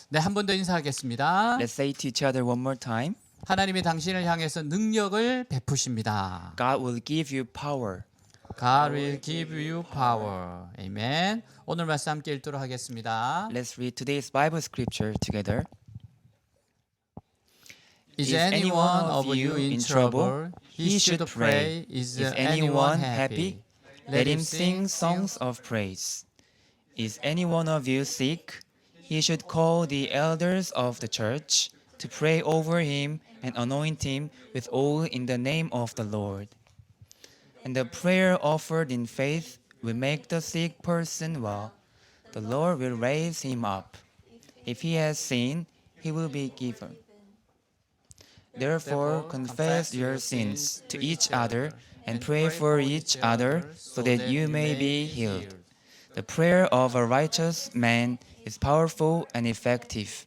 네, 한 번 더 인사하겠습니다. Let's say to each other one more time. 하나님이 당신을 향해서 능력을 베푸십니다. God will give you power. God will give you power. 아멘. 오늘 말씀 함께 읽도록 하겠습니다. Let's read today's Bible scripture together. Is anyone of you in trouble? He should pray. Is anyone happy? Let him sing songs of praise. Is any one of you sick? He should call the elders of the church to pray over him and anoint him with oil in the name of the Lord. And the prayer offered in faith will make the sick person well. The Lord will raise him up. If he has sinned, he will be given. Therefore, confess your sins to each other and pray for each other so that you may be healed. The prayer of a righteous man is powerful and effective.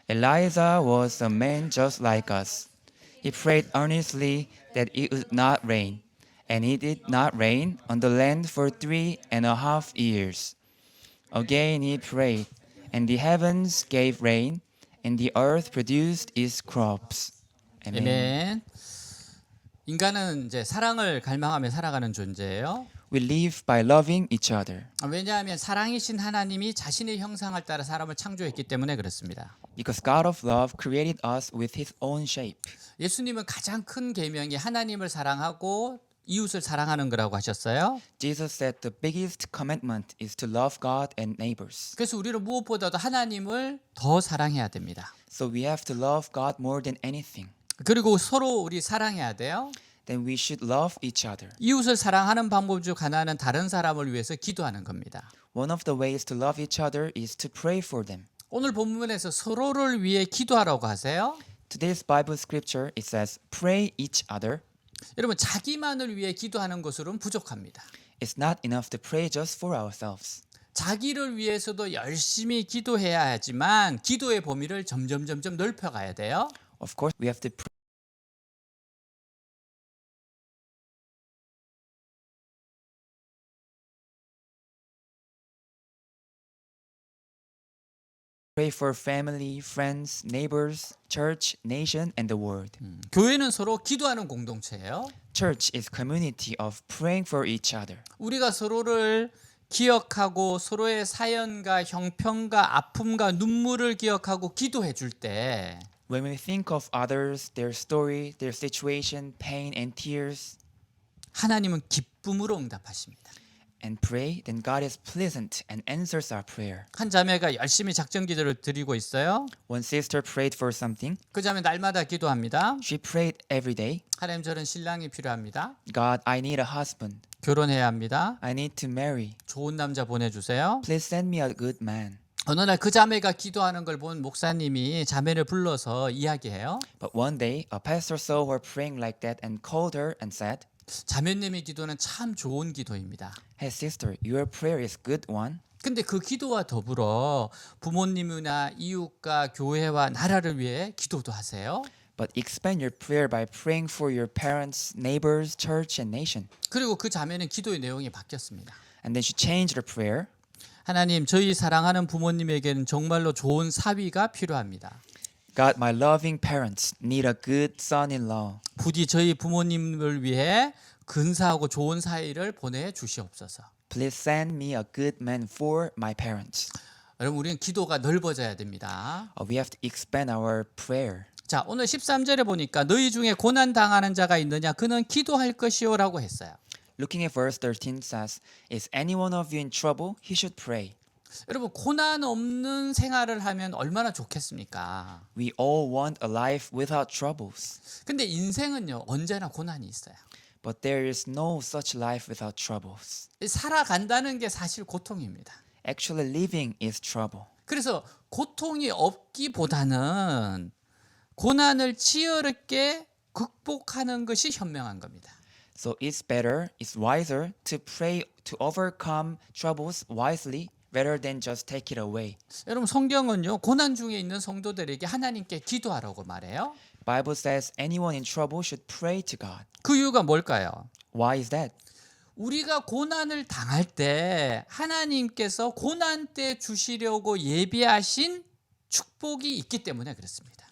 Elijah was a man just like us. He prayed earnestly that it would not rain, and it did not rain on the land for 3.5 years. Again he prayed, and the heavens gave rain, and the earth produced its crops. Amen. 아멘. 인간은 이제 사랑을 갈망하며 살아가는 존재예요. We live by loving each other. 왜냐하면 사랑이신 하나님이 자신의 형상을 따라 사람을 창조했기 때문에 그렇습니다. Because God of love created us with His own shape. 예수님은 가장 큰 계명이 하나님을 사랑하고 이웃을 사랑하는 거라고 하셨어요. Jesus said the biggest commandment is to love God and neighbors. 그래서 우리는 무엇보다도 하나님을 더 사랑해야 됩니다. So we have to love God more than anything. 그리고 서로 우리 사랑해야 돼요. Then we should love each other. 이웃을 사랑하는 방법 중 하나는 다른 사람을 위해서 기도하는 겁니다. One of the ways to love each other is to pray for them. 오늘 본문에서 서로를 위해 기도하라고 하세요. Today's Bible scripture it says pray each other. 여러분 자기만을 위해 기도하는 것으로는 부족합니다. It's not enough to pray just for ourselves. 자기를 위해서도 열심히 기도해야 하지만 기도의 범위를 점점 넓혀가야 돼요. Of course, we have to pray for family, friends, neighbors, church, nation, and the world. 교회는 서로 기도하는 공동체예요. Church is community of praying for each other. 우리가 서로를 기억하고 서로의 사연과 형편과 아픔과 눈물을 기억하고 기도해 줄 때 When we think of others, their story, their situation, pain, and tears, 하나님은 기쁨으로 응답하십니다. and pray, then God is pleasant and answers our prayer. 한 자매가 열심히 작전 기도를 드리고 있어요. One sister prayed for something. 그 자매 날마다 기도합니다. She prayed every day. 하나님 저는 신랑이 필요합니다. God, I need a husband. 결혼해야 합니다. I need to marry. 좋은 남자 보내주세요. Please send me a good man. 어느 날 그 자매가 기도하는 걸 본 목사님이 자매를 불러서 이야기해요. But one day, a pastor saw her praying like that and called her and said, 자매님의 기도는 참 좋은 기도입니다. Hey sister, your prayer is good one. 근데 그 기도와 더불어 부모님이나 이웃과 교회와 나라를 위해 기도도 하세요. But expand your prayer by praying for your parents, neighbors, church, and nation. 그리고 그 자매는 기도의 내용이 바뀌었습니다. And then she changed her prayer. 하나님, 저희 사랑하는 부모님에게는 정말로 좋은 사위가 필요합니다. God, my loving parents need a good son-in-law. 부디 저희 부모님을 위해 근사하고 좋은 사위를 보내주시옵소서. Please send me a good man for my parents. 여러분, 우리는 기도가 넓어져야 됩니다. We have to expand our prayer. 자, 오늘 13절에 보니까 너희 중에 고난 당하는 자가 있느냐? 그는 기도할 것이요라고 했어요. Looking at verse 13 says, Is any one of you in trouble? He should pray. 여러분, 고난 없는 생활을 하면 얼마나 좋겠습니까? We all want a life without troubles. 근데 인생은요, 언제나 고난이 있어요. But there is no such life without troubles. 살아간다는 게 사실 고통입니다. Actually, living is trouble. 그래서 고통이 없기보다는 고난을 치열하게 극복하는 것이 현명한 겁니다. So it's better, it's wiser to pray to overcome troubles wisely rather than just take it away. 여러분, 성경은요, 고난 중에 있는 성도들에게 하나님께 기도하라고 말해요. Bible says anyone in trouble should pray to God. 그 이유가 뭘까요? Why is that? 우리가 고난을 당할 때 하나님께서 고난 때 주시려고 예비하신 축복이 있기 때문에 그렇습니다.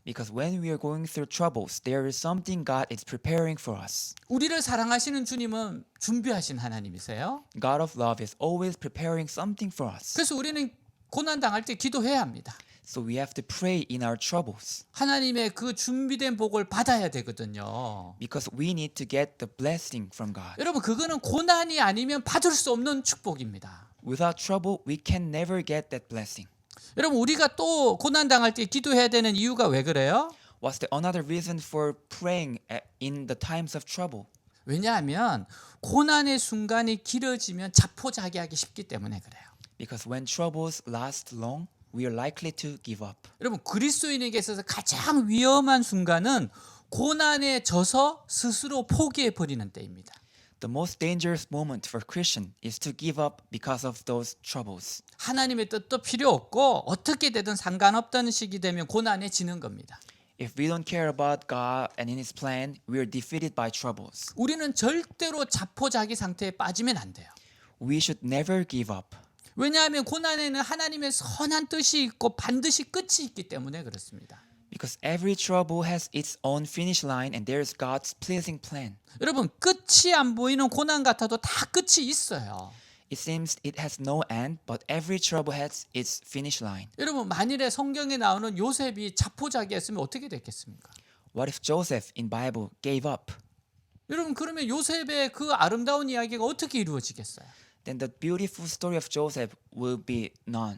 Because when we are going through troubles, there is something God is preparing for us. 우리를 사랑하시는 주님은 준비하신 하나님이세요. God of love is always preparing something for us. 그래서 우리는 고난 당할 때 기도해야 합니다. So we have to pray in our troubles. 하나님의 그 준비된 복을 받아야 되거든요. Because we need to get the blessing from God. 여러분 그거는 고난이 아니면 받을 수 없는 축복입니다. Without trouble, we can never get that blessing. 여러분 우리가 또 고난 당할 때 기도해야 되는 이유가 왜 그래요? What's the another reason for praying in the times of trouble? 왜냐하면 고난의 순간이 길어지면 자포자기하기 쉽기 때문에 그래요. Because when troubles last long, we are likely to give up. 여러분 그리스도인에게 있어서 가장 위험한 순간은 고난에 져서 스스로 포기해 버리는 때입니다. The most dangerous moment for Christian is to give up because of those troubles. 하나님의 뜻도 필요 없고 어떻게 되든 상관없다는 시기 되면 고난에 지는 겁니다. If we don't care about God and in His plan, we are defeated by troubles. 우리는 절대로 자포자기 상태에 빠지면 안 돼요. We should never give up. 왜냐하면 고난에는 하나님의 선한 뜻이 있고 반드시 끝이 있기 때문에 그렇습니다. Because every trouble has its own finish line and there is God's pleasing plan. 여러분 끝이 안 보이는 고난 같아도 다 끝이 있어요. It seems it has no end, but every trouble has its finish line. 여러분 만일에 성경에 나오는 요셉이 자포자기했으면 어떻게 됐겠습니까? What if Joseph in Bible gave up? 여러분 그러면 요셉의 그 아름다운 이야기가 어떻게 이루어지겠어요? Then the beautiful story of Joseph will be none.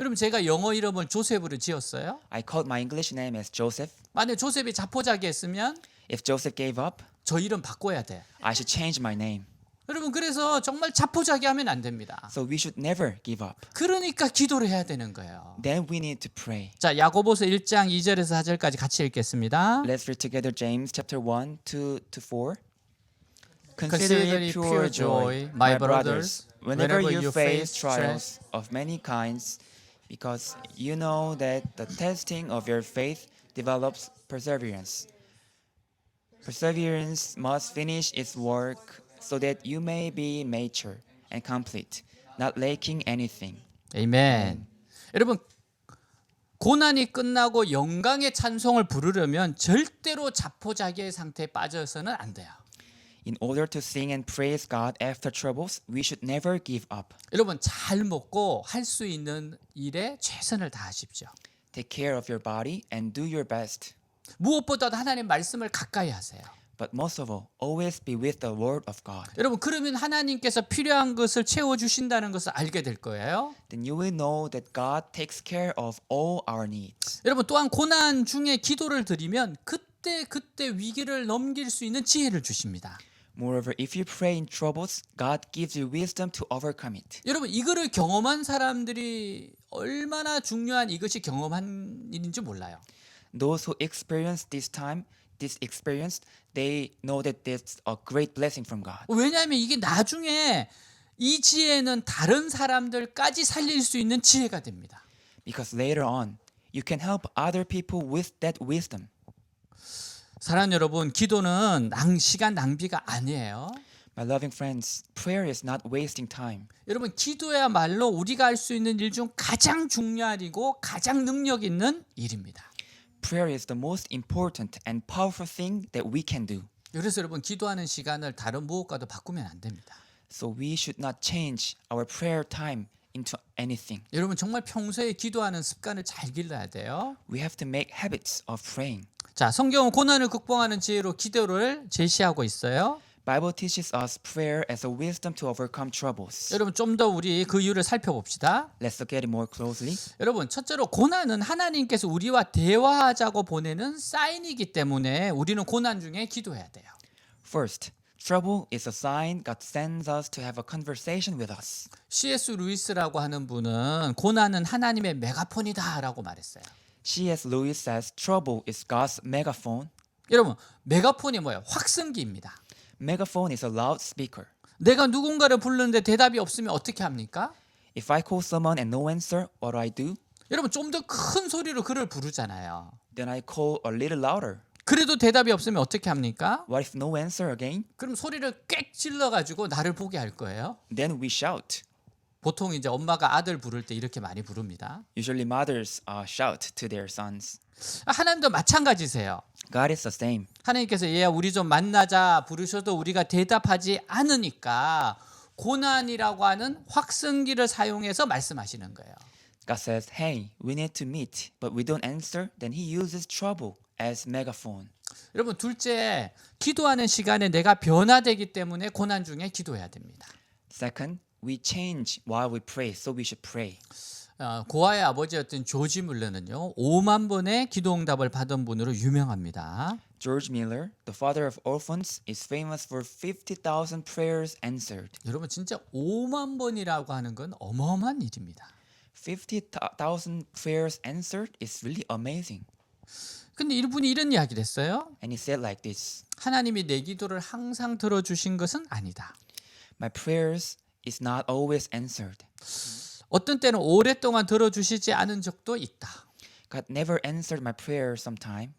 여러분 제가 영어 이름을 조셉으로 지었어요. I called my English name as Joseph. 만약 조셉이 자포자기했으면 If Joseph gave up, 저 이름 바꿔야 돼. I should change my name. 여러분 그래서 정말 자포자기하면 안 됩니다. So we should never give up. 그러니까 기도를 해야 되는 거예요. Then we need to pray. 자 야고보서 1장 2절에서 4절까지 같이 읽겠습니다. Let's read together James chapter 1, 2 to 4. Consider it pure joy, my brothers, whenever you face trials of many kinds, because you know that the testing of your faith develops perseverance. Perseverance must finish its work so that you may be mature and complete, not lacking anything. 아멘. 여러분 고난이 끝나고 영광의 찬송을 부르려면 절대로 자포자기의 상태에 빠져서는 안 돼요. In order to sing and praise God after troubles, we should never give up. 여러분 잘 먹고 할 수 있는 일에 최선을 다하십시오. Take care of your body and do your best. 무엇보다도 하나님 말씀을 가까이 하세요. But most of all, always be with the Word of God. 여러분 그러면 하나님께서 필요한 것을 채워 주신다는 것을 알게 될 거예요. Then you will know that God takes care of all our needs. 여러분 또한 고난 중에 기도를 드리면 그때 위기를 넘길 수 있는 지혜를 주십니다. Moreover, if you pray in troubles, God gives you wisdom to overcome it. 여러분 이거를 경험한 사람들이 얼마나 중요한 이것이 경험한 일인지 몰라요. Those who experience this experience, they know that that's a great blessing from God. 왜냐하면 이게 나중에 이 지혜는 다른 사람들까지 살릴 수 있는 지혜가 됩니다. Because later on, you can help other people with that wisdom. 사랑하는 여러분, 기도는 시간 낭비가 아니에요. My loving friends, prayer is not wasting time. 여러분 기도야말로 우리가 할 수 있는 일 중 가장 중요한 일이고 가장 능력 있는 일입니다. Prayer is the most important and powerful thing that we can do. 그래서 여러분 기도하는 시간을 다른 무엇과도 바꾸면 안 됩니다. So we should not change our prayer time into anything. 여러분 정말 평소에 기도하는 습관을 잘 길러야 돼요. We have to make habits of praying. 자, 성경은 고난을 극복하는 지혜로 기도를 제시하고 있어요. Bible teaches us prayer as a wisdom to overcome troubles. 여러분 좀 더 우리 그 이유를 살펴봅시다. Let's look at it more closely. 여러분 첫째로 고난은 하나님께서 우리와 대화하자고 보내는 사인이기 때문에 우리는 고난 중에 기도해야 돼요. First, trouble is a sign God sends us to have a conversation with us. C.S. 루이스라고 하는 분은 고난은 하나님의 메가폰이다라고 말했어요. C.S. Lewis says trouble is God's megaphone. 여러분 메가폰이 뭐예요? 확성기입니다. Megaphone is a loudspeaker. 내가 누군가를 부르는데 대답이 없으면 어떻게 합니까? If I call someone and no answer, what do I do? 여러분 좀 더 큰 소리로 그를 부르잖아요. Then I call a little louder. 그래도 대답이 없으면 어떻게 합니까? What if no answer again? 그럼 소리를 꽥 질러가지고 나를 보게 할 거예요. Then we shout. 보통 이제 엄마가 아들 부를 때 이렇게 많이 부릅니다. Usually mothers shout to their sons. 하나님도 마찬가지세요. God is the same. 하나님께서 얘야 우리 좀 만나자 부르셔도 우리가 대답하지 않으니까 고난이라고 하는 확성기를 사용해서 말씀하시는 거예요. God says, hey, we need to meet, but we don't answer, then he uses trouble as megaphone. 여러분 둘째, 기도하는 시간에 내가 변화되기 때문에 고난 중에 기도해야 됩니다. Second, we change while we pray, so we should pray. 고아의 아버지였던 조지 물러는요 5만 번의 기도응답을 받은 분으로 유명합니다. George Miller, the father of orphans, is famous for 50,000 prayers answered. 여러분 진짜 5만 번이라고 하는 건 어마어마한 일입니다. 50,000 prayers answered is really amazing. 근데 이분이 이런 이야기를 했어요. And he said like this, 하나님이 내 기도를 항상 들어주신 것은 아니다. my prayers is not always answered. 어떤 때는 오랫동안 들어주시지 않은 적도 있다. God never answered my prayer sometime.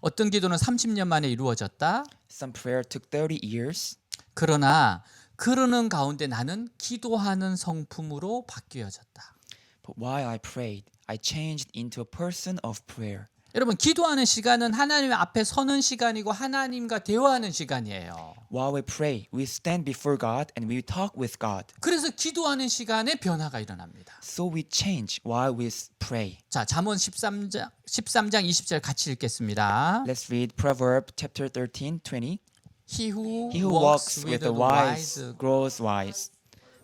어떤 기도는 30년 만에 이루어졌다. Some prayer took 30 years. 그러나 그러는 가운데 나는 기도하는 성품으로 바뀌어졌다. But while I prayed, I changed into a person of prayer. 여러분 기도하는 시간은 하나님 앞에 서는 시간이고 하나님과 대화하는 시간이에요. While we pray, we stand before God and we talk with God. 그래서 기도하는 시간에 변화가 일어납니다. So we change while we pray. 자, 잠언 13장 20절 같이 읽겠습니다. Let's read Proverbs chapter 13, 20. He who walks with the wise grows wise,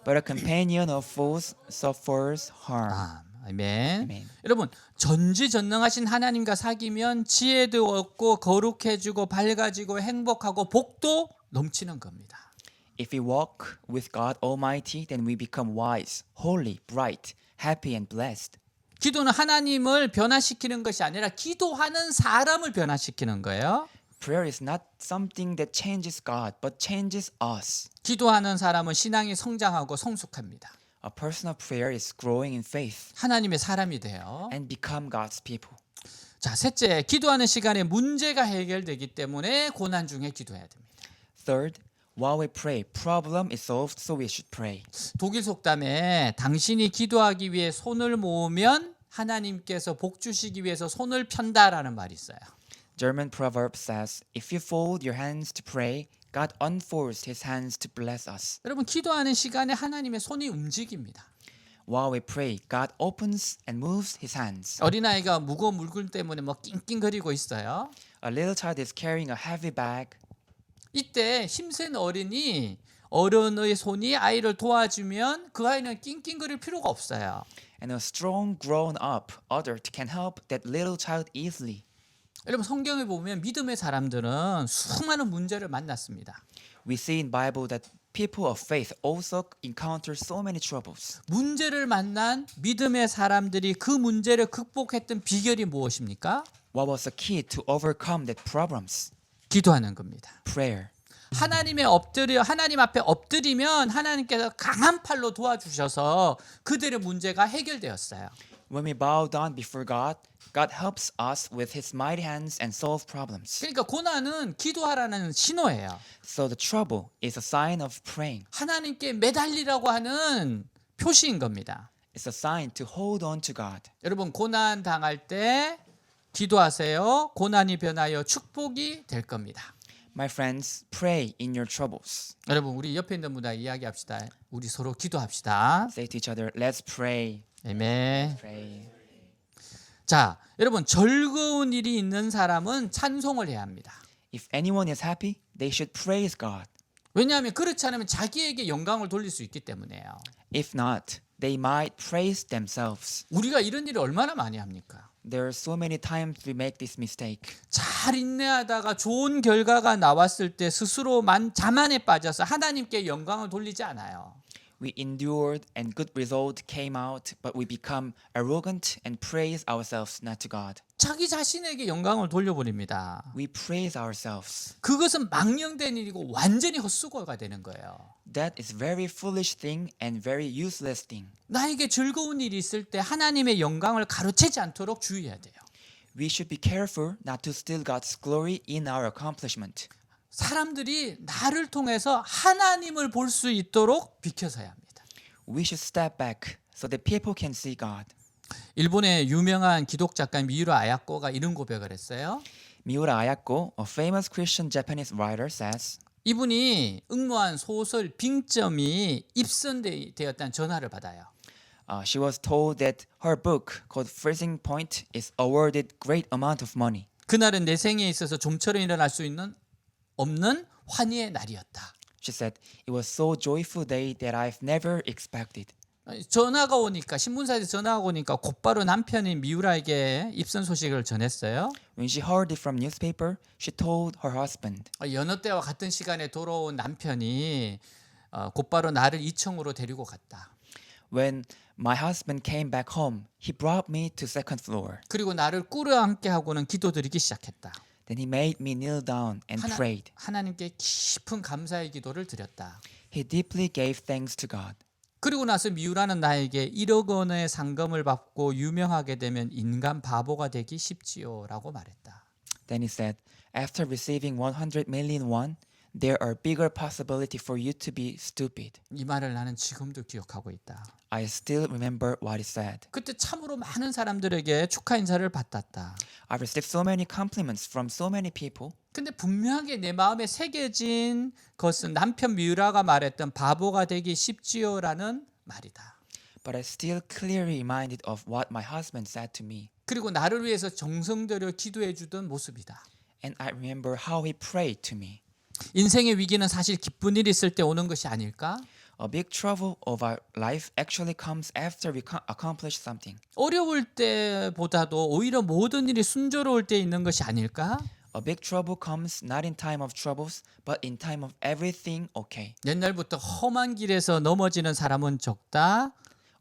but a companion of fools suffers harm. 아멘. 아멘. 여러분 전지전능하신 하나님과 사귀면 지혜도 얻고 거룩해지고 밝아지고 행복하고 복도 넘치는 겁니다. If we walk with God Almighty, then we become wise, holy, bright, happy, and blessed. 기도는 하나님을 변화시키는 것이 아니라 기도하는 사람을 변화시키는 거예요. Prayer is not something that changes God, but changes us. 기도하는 사람은 신앙이 성장하고 성숙합니다. A person of prayer is growing in faith 하나님의 사람이 돼요. and become God's people. 자, 셋째, 기도하는 시간에 문제가 해결되기 때문에 고난 중에 기도해야 됩니다. Third, while we pray, problem is solved, so we should pray. 독일 속담에 당신이 기도하기 위해 손을 모으면 하나님께서 복 주시기 위해서 손을 편다라는 말이 있어요. German proverb says, if you fold your hands to pray, God unfolds his hands to bless us. 여러분 기도하는 시간에 하나님의 손이 움직입니다. While we pray, God opens and moves his hands. 어린아이가 무거운 물건 때문에 뭐 낑낑거리고 있어요. A little child is carrying a heavy bag. 이때 힘센 어른이 어른의 손이 아이를 도와주면 그 아이는 낑낑거릴 필요가 없어요. And a strong grown-up adult can help that little child easily. 여러분 성경에 보면 믿음의 사람들은 수많은 문제를 만났습니다. We see in Bible that people of faith also encounter so many troubles. 문제를 만난 믿음의 사람들이 그 문제를 극복했던 비결이 무엇입니까? What was the key to overcome the problems? 기도하는 겁니다. Prayer. 하나님 앞에 엎드리면 하나님께서 강한 팔로 도와주셔서 그들의 문제가 해결되었어요. When we bow down before God, God helps us with his mighty hands and solve problems. 그러니까 고난은 기도하라는 신호예요. So the trouble is a sign of praying. 하나님께 매달리라고 하는 표시인 겁니다. It's a sign to hold on to God. 여러분 고난 당할 때 기도하세요. 고난이 변하여 축복이 될 겁니다. My friends, pray in your troubles. 여러분 우리 옆에 있는 분과 이야기합시다. 우리 서로 기도합시다. Say to each other, let's pray. 아멘. Pray. 자, 여러분 즐거운 일이 있는 사람은 찬송을 해야 합니다. If anyone is happy, they should praise God. 왜냐하면 그렇지 않으면 자기에게 영광을 돌릴 수 있기 때문에요. If not, they might praise themselves. 우리가 이런 일을 얼마나 많이 합니까? There are so many times we make this mistake. 잘 인내하다가 좋은 결과가 나왔을 때 스스로 자만에 빠져서 하나님께 영광을 돌리지 않아요. We endured and good result came out, but we become arrogant and praise ourselves, not to God. 자기 자신에게 영광을 돌려버립니다. We praise ourselves. 그것은 망령된 일이고 완전히 헛수고가 되는 거예요. That is very foolish thing and very useless thing. 나에게 즐거운 일이 있을 때 하나님의 영광을 가로채지 않도록 주의해야 돼요. We should be careful not to steal God's glory in our accomplishment. 사람들이 나를 통해서 하나님을 볼 수 있도록 비켜서야 합니다. we should step back so that people can see God. 일본의 유명한 기독 작가 미우라 아야코가 이런 고백을 했어요. Miura Ayako, a famous Christian Japanese writer, says, 이분이 응모한 소설 빙점이 입선되었다는 전화를 받아요. she was told that her book called Freezing Point is awarded great amount of money. 그날은 내 생에 있어서 좀처럼 일어날 수 없는 환희의 날이었다. She said, it was so joyful day that I've never expected. 전화가 오니까 신문사에서 전화가 오니까 곧바로 남편이 미우라에게 입선 소식을 전했어요. When she heard it from newspaper, she told her husband. 여느 때와 같은 시간에 돌아온 남편이 곧바로 나를 2층으로 데리고 갔다. When my husband came back home, he brought me to second floor. 그리고 나를 꿇어앉게 하고는 기도드리기 시작했다. Then he made me kneel down and prayed. 하나님께 깊은 감사의 기도를 드렸다. He deeply gave thanks to God. 그리고 나서 미우라는 나에게 1억 원의 상금을 받고 유명하게 되면 인간 바보가 되기 쉽지요라고 말했다. Then he said, after receiving 100 million won, there are bigger possibility for you to be stupid. 이 말을 나는 지금도 기억하고 있다. I still remember what he said. 그때 참으로 많은 사람들에게 축하 인사를 받았다. I received so many compliments from so many people. 근데 분명하게 내 마음에 새겨진 것은 남편 미우라가 말했던 바보가 되기 쉽지요라는 말이다. But I still clearly reminded of what my husband said to me. 그리고 나를 위해서 정성 들여 기도해 주던 모습이다. And I remember how he prayed to me. 인생의 위기는 사실 기쁜 일이 있을 때 오는 것이 아닐까? A big trouble of our life actually comes after we accomplish something. 어려울 때보다도 오히려 모든 일이 순조로울 때 있는 것이 아닐까? A big trouble comes not in time of troubles, but in time of everything okay. 옛날부터 험한 길에서 넘어지는 사람은 적다.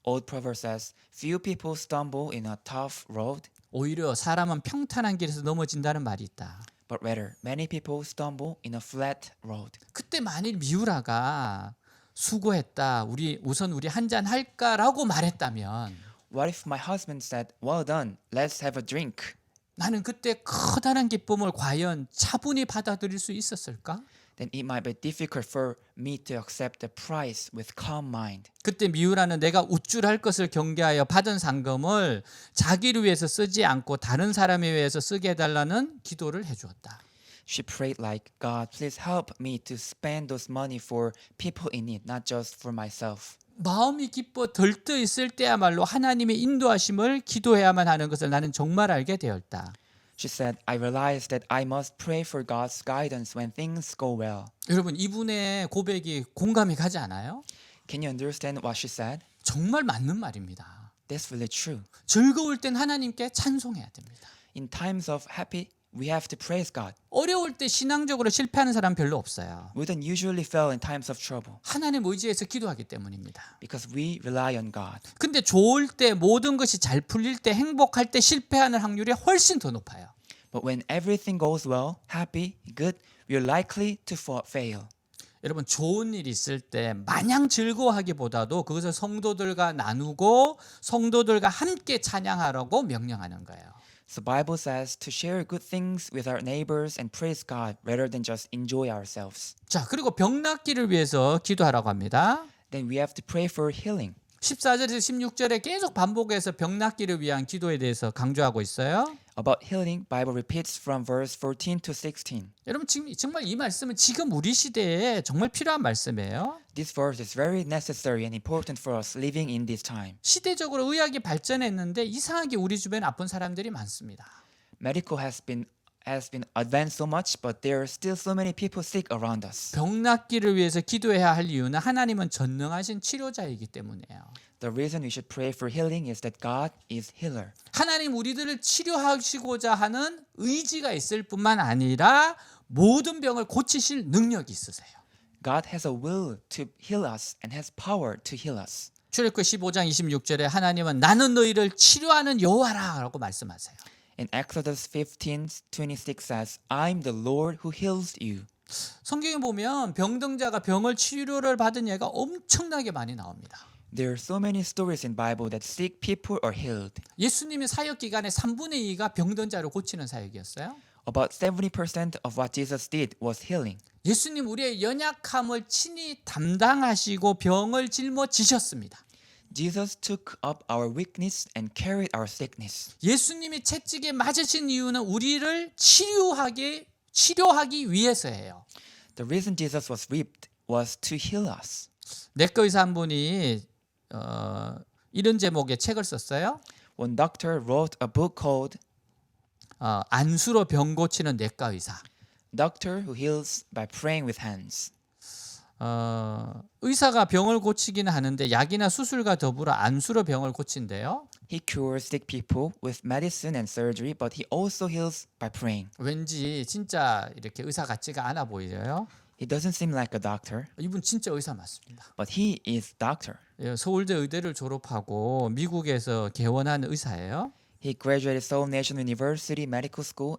Old proverb says, few people stumble in a tough road, 오히려 사람은 평탄한 길에서 넘어진다는 말이 있다. but rather many people stumble in a flat road. 그때 만일 미우라가 수고했다. 우선 우리 한잔 할까라고 말했다면 What if my husband said, well done, let's have a drink? 나는 그때 커다란 기쁨을 과연 차분히 받아들일 수 있었을까? Then it might be difficult for me to accept the prize with calm mind. 그때 미우라는 내가 우쭐할 것을 경계하여 받은 상금을 자기를 위해서 쓰지 않고 다른 사람에 위해서 쓰게 해달라는 기도를 해주었다. She prayed like, God, please help me to spend those money for people in need, not just for myself. 마음이 기뻐 들떠 있을 때야말로 하나님의 인도하심을 기도해야만 하는 것을 나는 정말 알게 되었다. She said, I realized that I must pray for God's guidance when things go well. 여러분 이분의 고백이 공감이 가지 않아요? Can you understand what she said? 정말 맞는 말입니다. That's really true. 즐거울 땐 하나님께 찬송해야 됩니다. In times of happy, we have to praise God. 어려울 때 신앙적으로 실패하는 사람 별로 없어요. We don't usually fail in times of trouble 하나님 의지해서 기도하기 때문입니다. because we rely on God. 근데 좋을 때 모든 것이 잘 풀릴 때 행복할 때 실패하는 확률이 훨씬 더 높아요. But when everything goes well, happy, good, we're likely to fail. 여러분 좋은 일이 있을 때 마냥 즐거워하기보다도 그것을 성도들과 나누고 성도들과 함께 찬양하라고 명령하는 거예요. So Bible says to share good things with our neighbors and praise God rather than just enjoy ourselves. 자, 그리고 병 낫기를 위해서 기도하라고 합니다. Then we have to pray for healing. 14절에서 16절에 계속 반복해서 병 낫기를 위한 기도에 대해서 강조하고 있어요. About healing, Bible repeats from verse 14 to 16. 여러분 지금 정말 이 말씀은 지금 우리 시대에 정말 필요한 말씀이에요. This verse is very necessary and important for us living in this time. 시대적으로 의학이 발전했는데 이상하게 우리 주변에 아픈 사람들이 많습니다. Medical has been advanced so much, but there are still so many people sick around us. 병 낫기를 위해서 기도해야 할 이유는 하나님은 전능하신 치료자이기 때문이에요. The reason we should pray for healing is that God is healer. 하나님 우리들을 치료하시고자 하는 의지가 있을 뿐만 아니라 모든 병을 고치실 능력이 있으세요. God has a will to heal us and has power to heal us. 출애굽 15장 26절에 하나님은 나는 너희를 치료하는 여호와라고 말씀하세요. In Exodus 15:26 says, I'm the Lord who heals you. 성경에 보면 병등자가 병을 치료를 받은 예가 엄청나게 많이 나옵니다. There are so many stories in Bible that sick people are healed. 예수님의 사역 기간의 3분의 2가 병든 자를 고치는 사역이었어요. About 70% of what Jesus did was healing. 예수님 우리의 연약함을 친히 담당하시고 병을 짊어지셨습니다. Jesus took up our weakness and carried our sickness. 예수님이 채찍에 맞으신 이유는 우리를 치료하기 위해서예요. The reason Jesus was whipped was to heal us. 내과 의사 한 분이 이런 제목의 책을 썼어요. One doctor wrote a book called 안수로 병 고치는 내과 의사. Doctor Who Heals by Praying with Hands. 의사가 병을 고치기는 하는데 약이나 수술과 더불어 안수로 병을 고친대요. He cures sick people with medicine and surgery, but he also heals by praying. 왠지 진짜 이렇게 의사 같지가 않아 보이죠. He doesn't seem like a doctor, 이분 진짜 의사 맞습니다. but he is doctor. 예, 서울대 의대를 졸업하고 미국에서 개원한 의사예요. He graduated Seoul National University Medical School,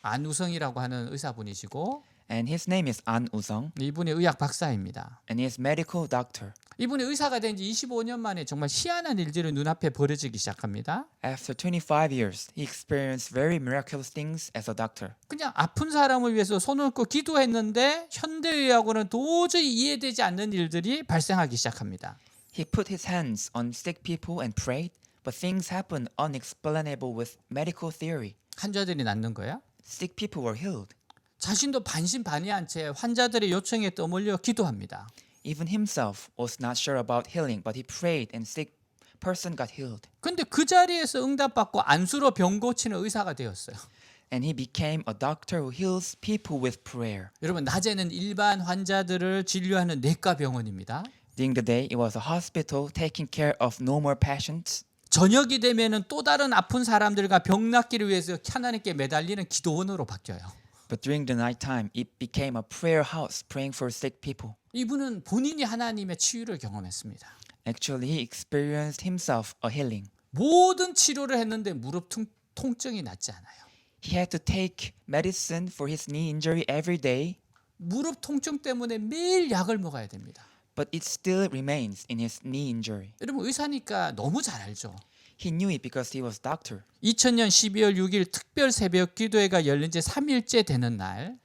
안우성이라고 하는 의사분이시고 and his name is An Usong, 이분이 의학 박사입니다. and he is medical doctor. 이분이 의사가 된 지 25년 만에 정말 희한한 일들이 눈앞에 벌어지기 시작합니다. After 25 years, he experienced very miraculous things as a doctor. 그냥 아픈 사람을 위해서 손을 얹고 기도했는데 현대의학으로는 도저히 이해되지 않는 일들이 발생하기 시작합니다. He put his hands on sick people and prayed, but things happened unexplainable with medical theory. 환자들이 낫는 거야. Sick people were healed. 자신도 반신반의한 채 환자들의 요청에 떠몰려 기도합니다. Even himself was not sure about healing, but he prayed and sick person got healed. 근데 그 자리에서 응답받고 안수로 병 고치는 의사가 되었어요. And he became a doctor who heals people with prayer. 여러분 낮에는 일반 환자들을 진료하는 내과 병원입니다. During the day, it was a hospital taking care of normal patients. 저녁이 되면은 또 다른 아픈 사람들과 병 낫기를 위해서 하나님께 매달리는 기도원으로 바뀌어요. But during the night time, it became a prayer house praying for sick people. 이분은 본인이 하나님의 치유를 경험했습니다. Actually, he experienced himself a healing. 모든 치료를 했는데 무릎 통증이 낫지 않아요. He had to take medicine for his knee injury every day, 무릎 통증 때문에 매일 약을 먹어야 됩니다. but it still remains in his knee injury. 여러분 의사니까 너무 잘 알죠. He knew it because he was doctor. 2000년 12월 6일 특별 새벽 기도회가 열린 지 3일째 되는 날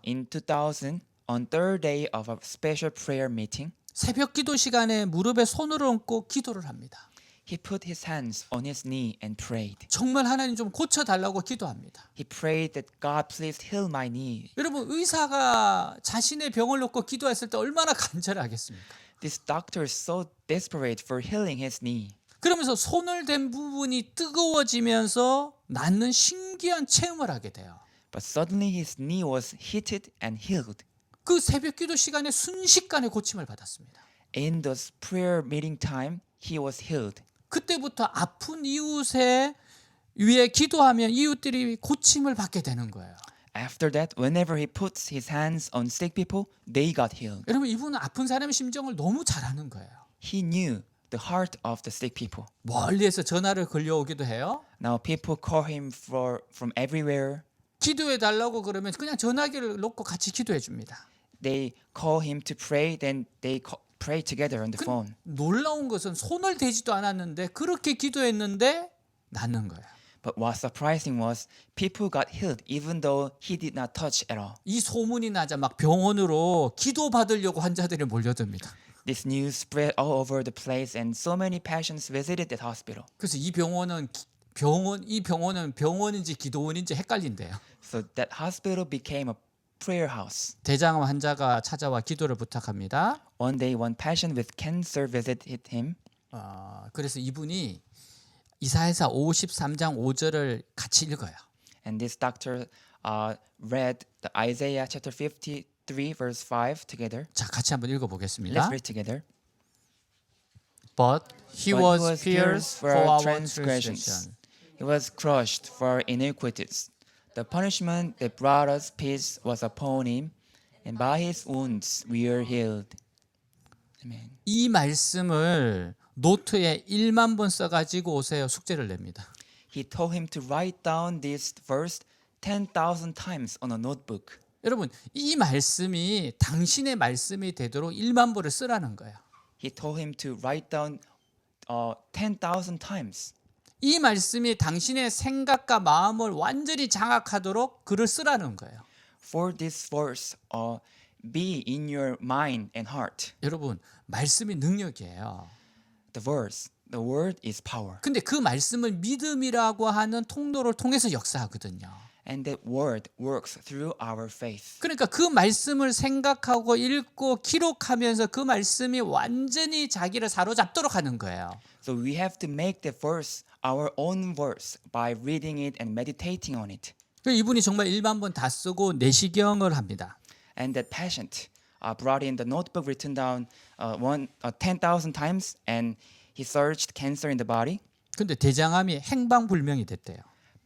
In 2000, on third day of a special prayer meeting, 새벽 기도 시간에 무릎에 손을 얹고 기도를 합니다. he put his hands on his knee and prayed. 정말 하나님 좀 고쳐달라고 기도합니다. He prayed that God please heal my knee. 여러분 의사가 자신의 병을 놓고 기도했을 때 얼마나 간절하겠습니까? This doctor is so desperate for healing his knee. 그러면서 손을 댄 부분이 뜨거워지면서 낫는 신기한 체험을 하게 돼요. But suddenly his knee was heated and healed. 그 새벽 기도 시간에 순식간에 고침을 받았습니다. In the prayer meeting time, he was healed. 그때부터 아픈 이웃에 위해 기도하면 이웃들이 고침을 받게 되는 거예요. After that, whenever he puts his hands on sick people, they got healed. 여러분 이분은 아픈 사람의 심정을 너무 잘 아는 거예요. He knew the heart of the sick people. 멀리에서 전화를 걸려오기도 해요. Now people call him from everywhere. 기도해 달라고 그러면 그냥 전화기를 놓고 같이 기도해 줍니다. They call him to pray, then they pray together on the phone. 놀라운 것은 손을 대지도 않았는데 그렇게 기도했는데 낫는 거예요. But what surprising was people got healed even though he did not touch at all. 이 소문이 나자 막 병원으로 기도 받으려고 환자들이 몰려듭니다. This news spread all over the place and so many patients visited that hospital. 그래서 이 병원은 병원인지 기도원인지 헷갈린대요. So that hospital became a prayer house. 대장 환자가 찾아와 기도를 부탁합니다. One day, one patient with cancer visited him. 그래서 이분이 이사야서 53장 5절을 같이 읽어요. And this doctor read the Isaiah chapter 53 verse 5 together. 자, 같이 한번 읽어 보겠습니다. Let's read together. But he But was pierced for our transgressions. He was crushed for iniquities. The punishment that brought us peace was upon him, and by his wounds we are healed. Amen. 이 말씀을 노트에 1만 번 써가지고 오세요. 숙제를 냅니다. He told him to write down this verse 10,000 times on a notebook. 여러분 이 말씀이 당신의 말씀이 되도록 1만 번을 쓰라는 거예요. He told him to write down 10,000 times. 이 말씀이 당신의 생각과 마음을 완전히 장악하도록 글을 쓰라는 거예요. For this verse be in your mind and heart. 여러분 말씀이 능력이에요. the verse. The word is power. 근데 그 말씀을 믿음이라고 하는 통로를 통해서 역사하거든요. And that word works through our faith. 그러니까 그 말씀을 생각하고 읽고 기록하면서 그 말씀이 완전히 자기를 사로잡도록 하는 거예요. So we have to make the verse our own verse by reading it and meditating on it. 이분이 정말 1만 번 다 쓰고 내시경을 합니다. And that patient brought in the notebook written down 10,000 times and he searched cancer in the body. 근데 대장암이 행방불명이 됐대요.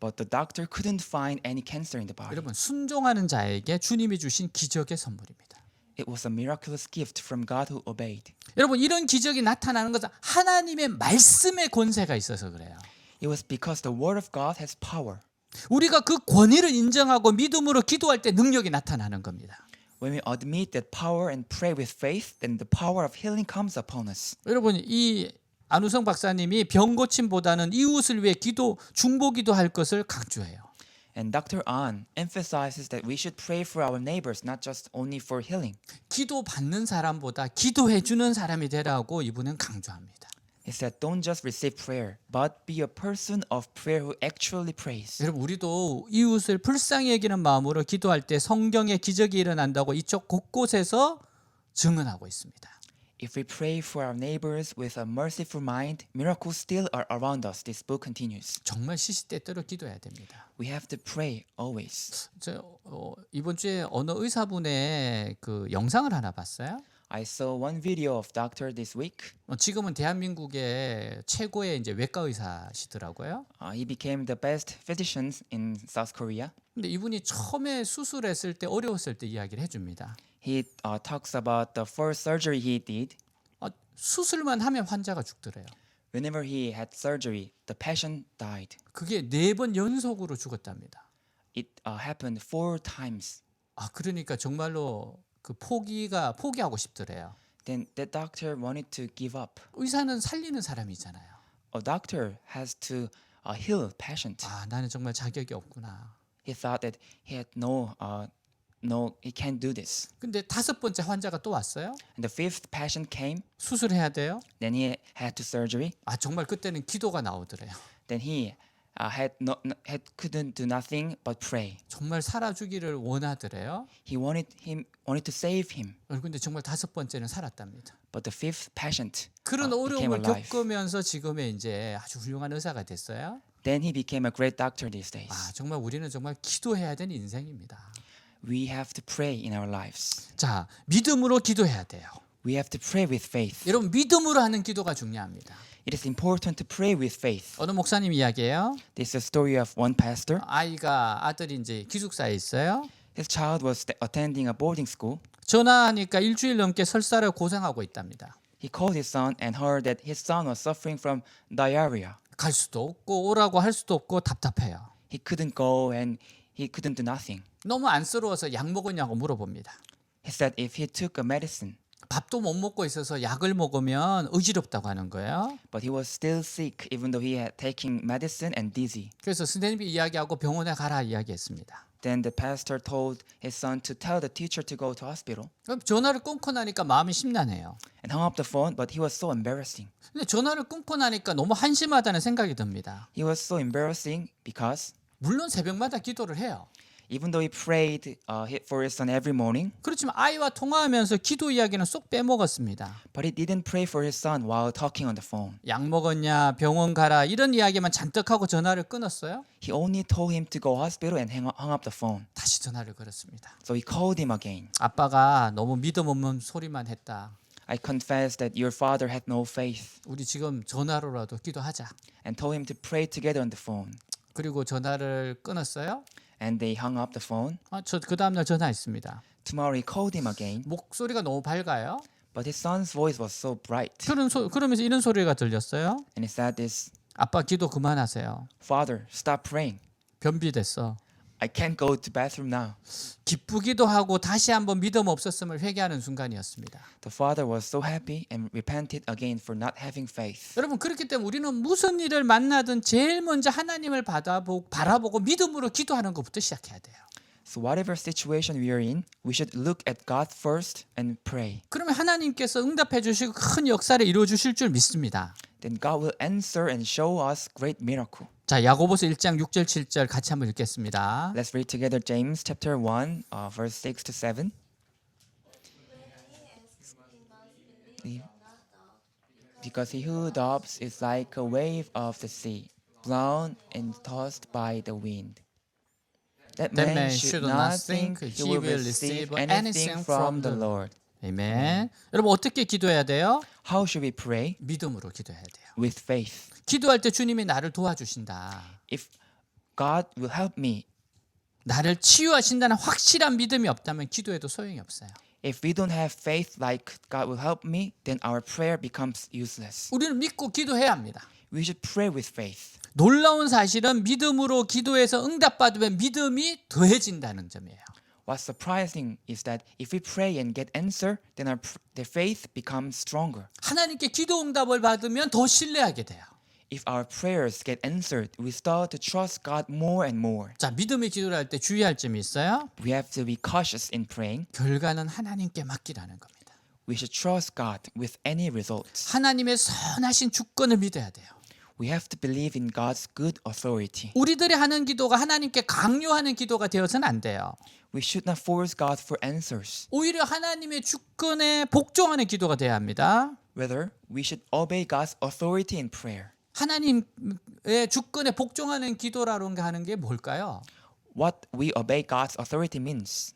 But the doctor couldn't find any cancer in the body. 여러분 순종하는 자에게 주님이 주신 기적의 선물입니다. It was a miraculous gift from God who obeyed. 여러분 이런 기적이 나타나는 것은 하나님의 말씀의 권세가 있어서 그래요. It was because the word of God has power. 우리가 그 권위를 인정하고 믿음으로 기도할 때 능력이 나타나는 겁니다. When we admit that power and pray with faith, then the power of healing comes upon us. 여러분 이 안우성 박사님이 병 고침보다는 이웃을 위해 중보기도할 것을 강조해요. And Dr. An emphasizes that we should pray for our neighbors, not just only for healing. 기도 받는 사람보다 기도해 주는 사람이 되라고 이분은 강조합니다. He said, don't just receive prayer, but be a person of prayer who actually prays. 여러분 우리도 이웃을 불쌍히 여기는 마음으로 기도할 때 성경에 기적이 일어난다고 이쪽 곳곳에서 증언하고 있습니다. If we pray for our neighbors with a merciful mind, miracles still are around us. This book continues. 정말 시시때때로 기도해야 됩니다. We have to pray always. 이번 주에 어느 의사분의 그 영상을 하나 봤어요. I saw one video of doctor this week. 지금은 대한민국의 최고의 이제 외과 의사시더라고요. He became the best physician in South Korea. 근데 이분이 처음에 수술했을 때 어려웠을 때 이야기를 해줍니다. He talks about the first surgery he did. 수술만 하면 환자가 죽더래요. Whenever he had surgery, the patient died. 그게 4번 연속으로 죽었답니다. It happened 4 times. 그러니까 정말로 그 포기하고 싶더래요. Then the doctor wanted to give up. 의사는 살리는 사람이잖아요. A doctor has to heal patient. 나는 정말 자격이 없구나. He thought that he had he can't do this. 근데 5번째 환자가 또 왔어요. And the 5th patient came. 수술해야 돼요. Then he had to surgery. 정말 그때는 기도가 나오더래요. Then he couldn't do nothing but pray. 정말 살아주기를 원하더래요. He wanted to save him. 근데 정말 5번째는 살았답니다. But the 5th patient 그런 became 어려움을 alive. 겪으면서 지금의 이제 아주 훌륭한 의사가 됐어요. Then he became a great doctor these days. 정말 우리는 정말 기도해야 되는 인생입니다. We have to pray in our lives. 자, 믿음으로 기도해야 돼요. We have to pray with faith. 여러분 믿음으로 하는 기도가 중요합니다. It is important to pray with faith. 어느 목사님 이야기예요. This is a story of one pastor. 아들이 이제 기숙사에 있어요. His child was attending a boarding school. 전화하니까 일주일 넘게 설사를 고생하고 있답니다. He called his son and heard that his son was suffering from diarrhea. 갈 수도 없고 오라고 할 수도 없고 답답해요. He couldn't go and he couldn't do nothing. 너무 안쓰러워서 약 먹었냐고 물어봅니다. He said if he took a medicine, 밥도 못 먹고 있어서 약을 먹으면 어지럽다고 하는 거예요. but he was still sick even though he had taken medicine and dizzy. 그래서 선생님이 이야기하고 병원에 가라 이야기했습니다. Then the pastor told his son to tell the teacher to go to hospital 그럼 전화를 끊고 나니까 마음이 심란해요. and hung up the phone, but he was so embarrassing. 근데 전화를 끊고 나니까 너무 한심하다는 생각이 듭니다. He was so embarrassing because 물론 새벽마다 기도를 해요. even though he prayed for his son every morning, 그렇지만 아이와 통화하면서 기도 이야기는 쏙 빼먹었습니다. but he didn't pray for his son while talking on the phone. 약 먹었냐, 병원 가라 이런 이야기만 잔뜩 하고 전화를 끊었어요. He only told him to go hospital and hung up the phone. 다시 전화를 걸었습니다. So he called him again. 아빠가 너무 믿음 없는 소리만 했다. I confess that your father had no faith, 우리 지금 전화로라도 기도하자. and told him to pray together on the phone. 그리고 전화를 끊었어요. And they hung up the phone. 저 그 다음날 전화했습니다. Tomorrow he called him again, 목소리가 너무 밝아요. but his son's voice was so bright. 그러면서 이런 소리가 들렸어요. And he said this, 아빠 기도 그만하세요. Father, stop praying. 변비됐어. I can't go to bathroom now. 기쁘기도 하고 다시 한번 믿음 없었음을 회개하는 순간이었습니다. The father was so happy and repented again for not having faith. 여러분 그렇기 때문에 우리는 무슨 일을 만나든 제일 먼저 하나님을 바라보고 믿음으로 기도하는 것부터 시작해야 돼요. So whatever situation we are in, we should look at God first and pray. 그러면 하나님께서 응답해 주시고 큰 역사를 이루어 주실 줄 믿습니다. Then God will answer and show us great miracle. 자, 야고보서 1장 6절 7절 같이 한번 읽겠습니다. Let's read together James chapter 1, verse 6 to 7. Because he who doubts is like a wave of the sea, blown and tossed by the wind. That man should not think he will receive anything from the Lord. 아멘. 여러분 어떻게 기도해야 돼요? How should we pray? 믿음으로 기도해야 돼요. With faith. 기도할 때 주님이 나를 도와주신다. If God will help me, 나를 치유하신다는 확실한 믿음이 없다면 기도해도 소용이 없어요. if we don't have faith like God will help me, then our prayer becomes useless. 우리는 믿고 기도해야 합니다. We should pray with faith. 놀라운 사실은 믿음으로 기도해서 응답받으면 믿음이 더해진다는 점이에요. What's surprising is that if we pray and get answer, then the faith becomes stronger. 하나님께 기도 응답을 받으면 더 신뢰하게 돼요. If our prayers get answered, we start to trust God more and more. 자, 믿음의 기도를 할 때 주의할 점이 있어요. We have to be cautious in praying. 결과는 하나님께 맡기라는 겁니다. We should trust God with any results. 하나님의 선하신 주권을 믿어야 돼요. We have to believe in God's good authority. 우리들이 하는 기도가 하나님께 강요하는 기도가 되어서는 안 돼요. We should not force God for answers. 오히려 하나님의 주권에 복종하는 기도가 돼야 합니다. Rather, we should obey God's authority in prayer. 하나님의 주권에 복종하는 기도라는 하는 게 뭘까요? What we obey God's authority means.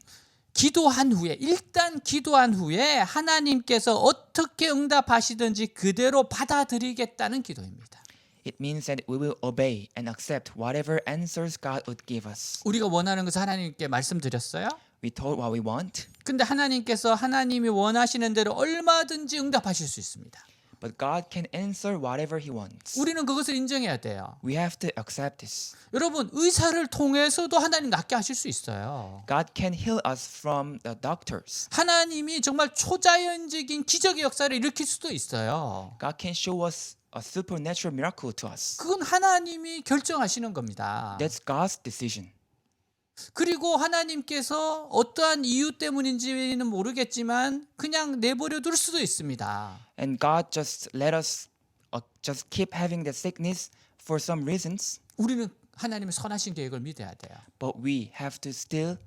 기도한 후에 일단 기도한 후에 하나님께서 어떻게 응답하시든지 그대로 받아들이겠다는 기도입니다. It means that we will obey and accept whatever answers God would give us. 우리가 원하는 것을 하나님께 말씀드렸어요. We told what we want, 근데 하나님께서 하나님이 원하시는 대로 얼마든지 응답하실 수 있습니다. but God can answer whatever He wants. 우리는 그것을 인정해야 돼요. We have to accept this. 여러분 의사를 통해서도 하나님 낫게 하실 수 있어요. God can heal us from the doctors. 하나님이 정말 초자연적인 기적의 역사를 일으킬 수도 있어요. God can show us a supernatural miracle to us. 그건 하나님이 결정하시는 겁니다. That's God's decision. 그리고 하나님께서 어떠한 이유 때문인지는 모르겠지만 그냥 내버려 둘 수도 있습니다. And God just let us just keep having the sickness for some reasons, 우리는 하나님의 선하신 계획을 믿어야 돼요. but we have to still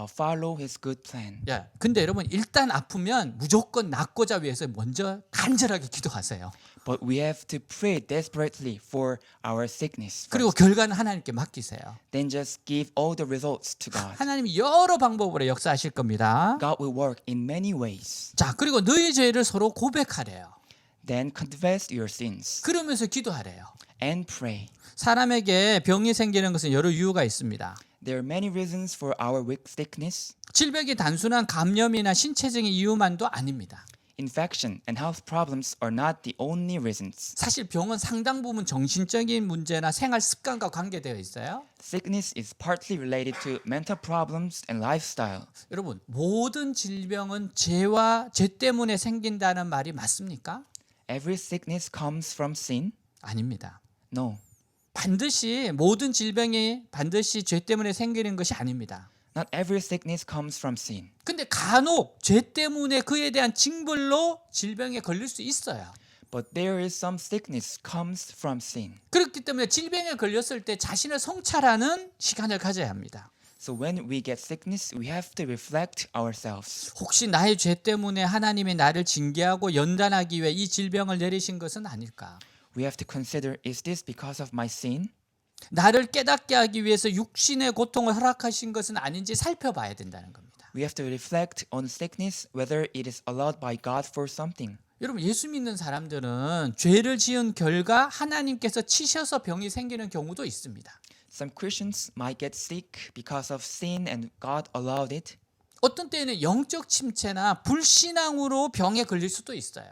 follow His good plan. 야, 근데 여러분 일단 아프면 무조건 낫고자 위해서 먼저 간절하게 기도하세요. But we have to pray desperately for our sickness. 그리고 first. 결과는 하나님께 맡기세요. Then just give all the results to God. 하나님이 여러 방법으로 역사하실 겁니다. God will work in many ways. 자, 그리고 너희 죄를 서로 고백하래요. Then confess your sins 그러면서 기도하래요. and pray. 사람에게 병이 생기는 것은 여러 이유가 있습니다. There are many reasons for our weak sickness. 질병이 단순한 감염이나 신체적인 이유만도 아닙니다. Infection and health problems are not the only reasons. 사실 병은 상당 부분 정신적인 문제나 생활 습관과 관계되어 있어요. Sickness is partly related to mental problems and lifestyle. 여러분, 모든 질병은 죄와 죄 때문에 생긴다는 말이 맞습니까? Every sickness comes from sin? 아닙니다. No. 반드시 모든 질병이 반드시 죄 때문에 생기는 것이 아닙니다. Not every sickness comes from sin. 근데 간혹 죄 때문에 그에 대한 징벌로 질병에 걸릴 수 있어요. But there is some sickness comes from sin. 그렇기 때문에 질병에 걸렸을 때 자신을 성찰하는 시간을 가져야 합니다. So when we get sickness, we have to reflect ourselves. 혹시 나의 죄 때문에 하나님이 나를 징계하고 연단하기 위해 이 질병을 내리신 것은 아닐까? We have to consider, is this because of my sin? 나를 깨닫게 하기 위해서 육신의 고통을 허락하신 것은 아닌지 살펴봐야 된다는 겁니다. We have to reflect on sickness, whether it is allowed by God for something. 여러분, 예수 믿는 사람들은 죄를 지은 결과 하나님께서 치셔서 병이 생기는 경우도 있습니다. Some Christians might get sick because of sin and God allowed it. 어떤 때에는 영적 침체나 불신앙으로 병에 걸릴 수도 있어요.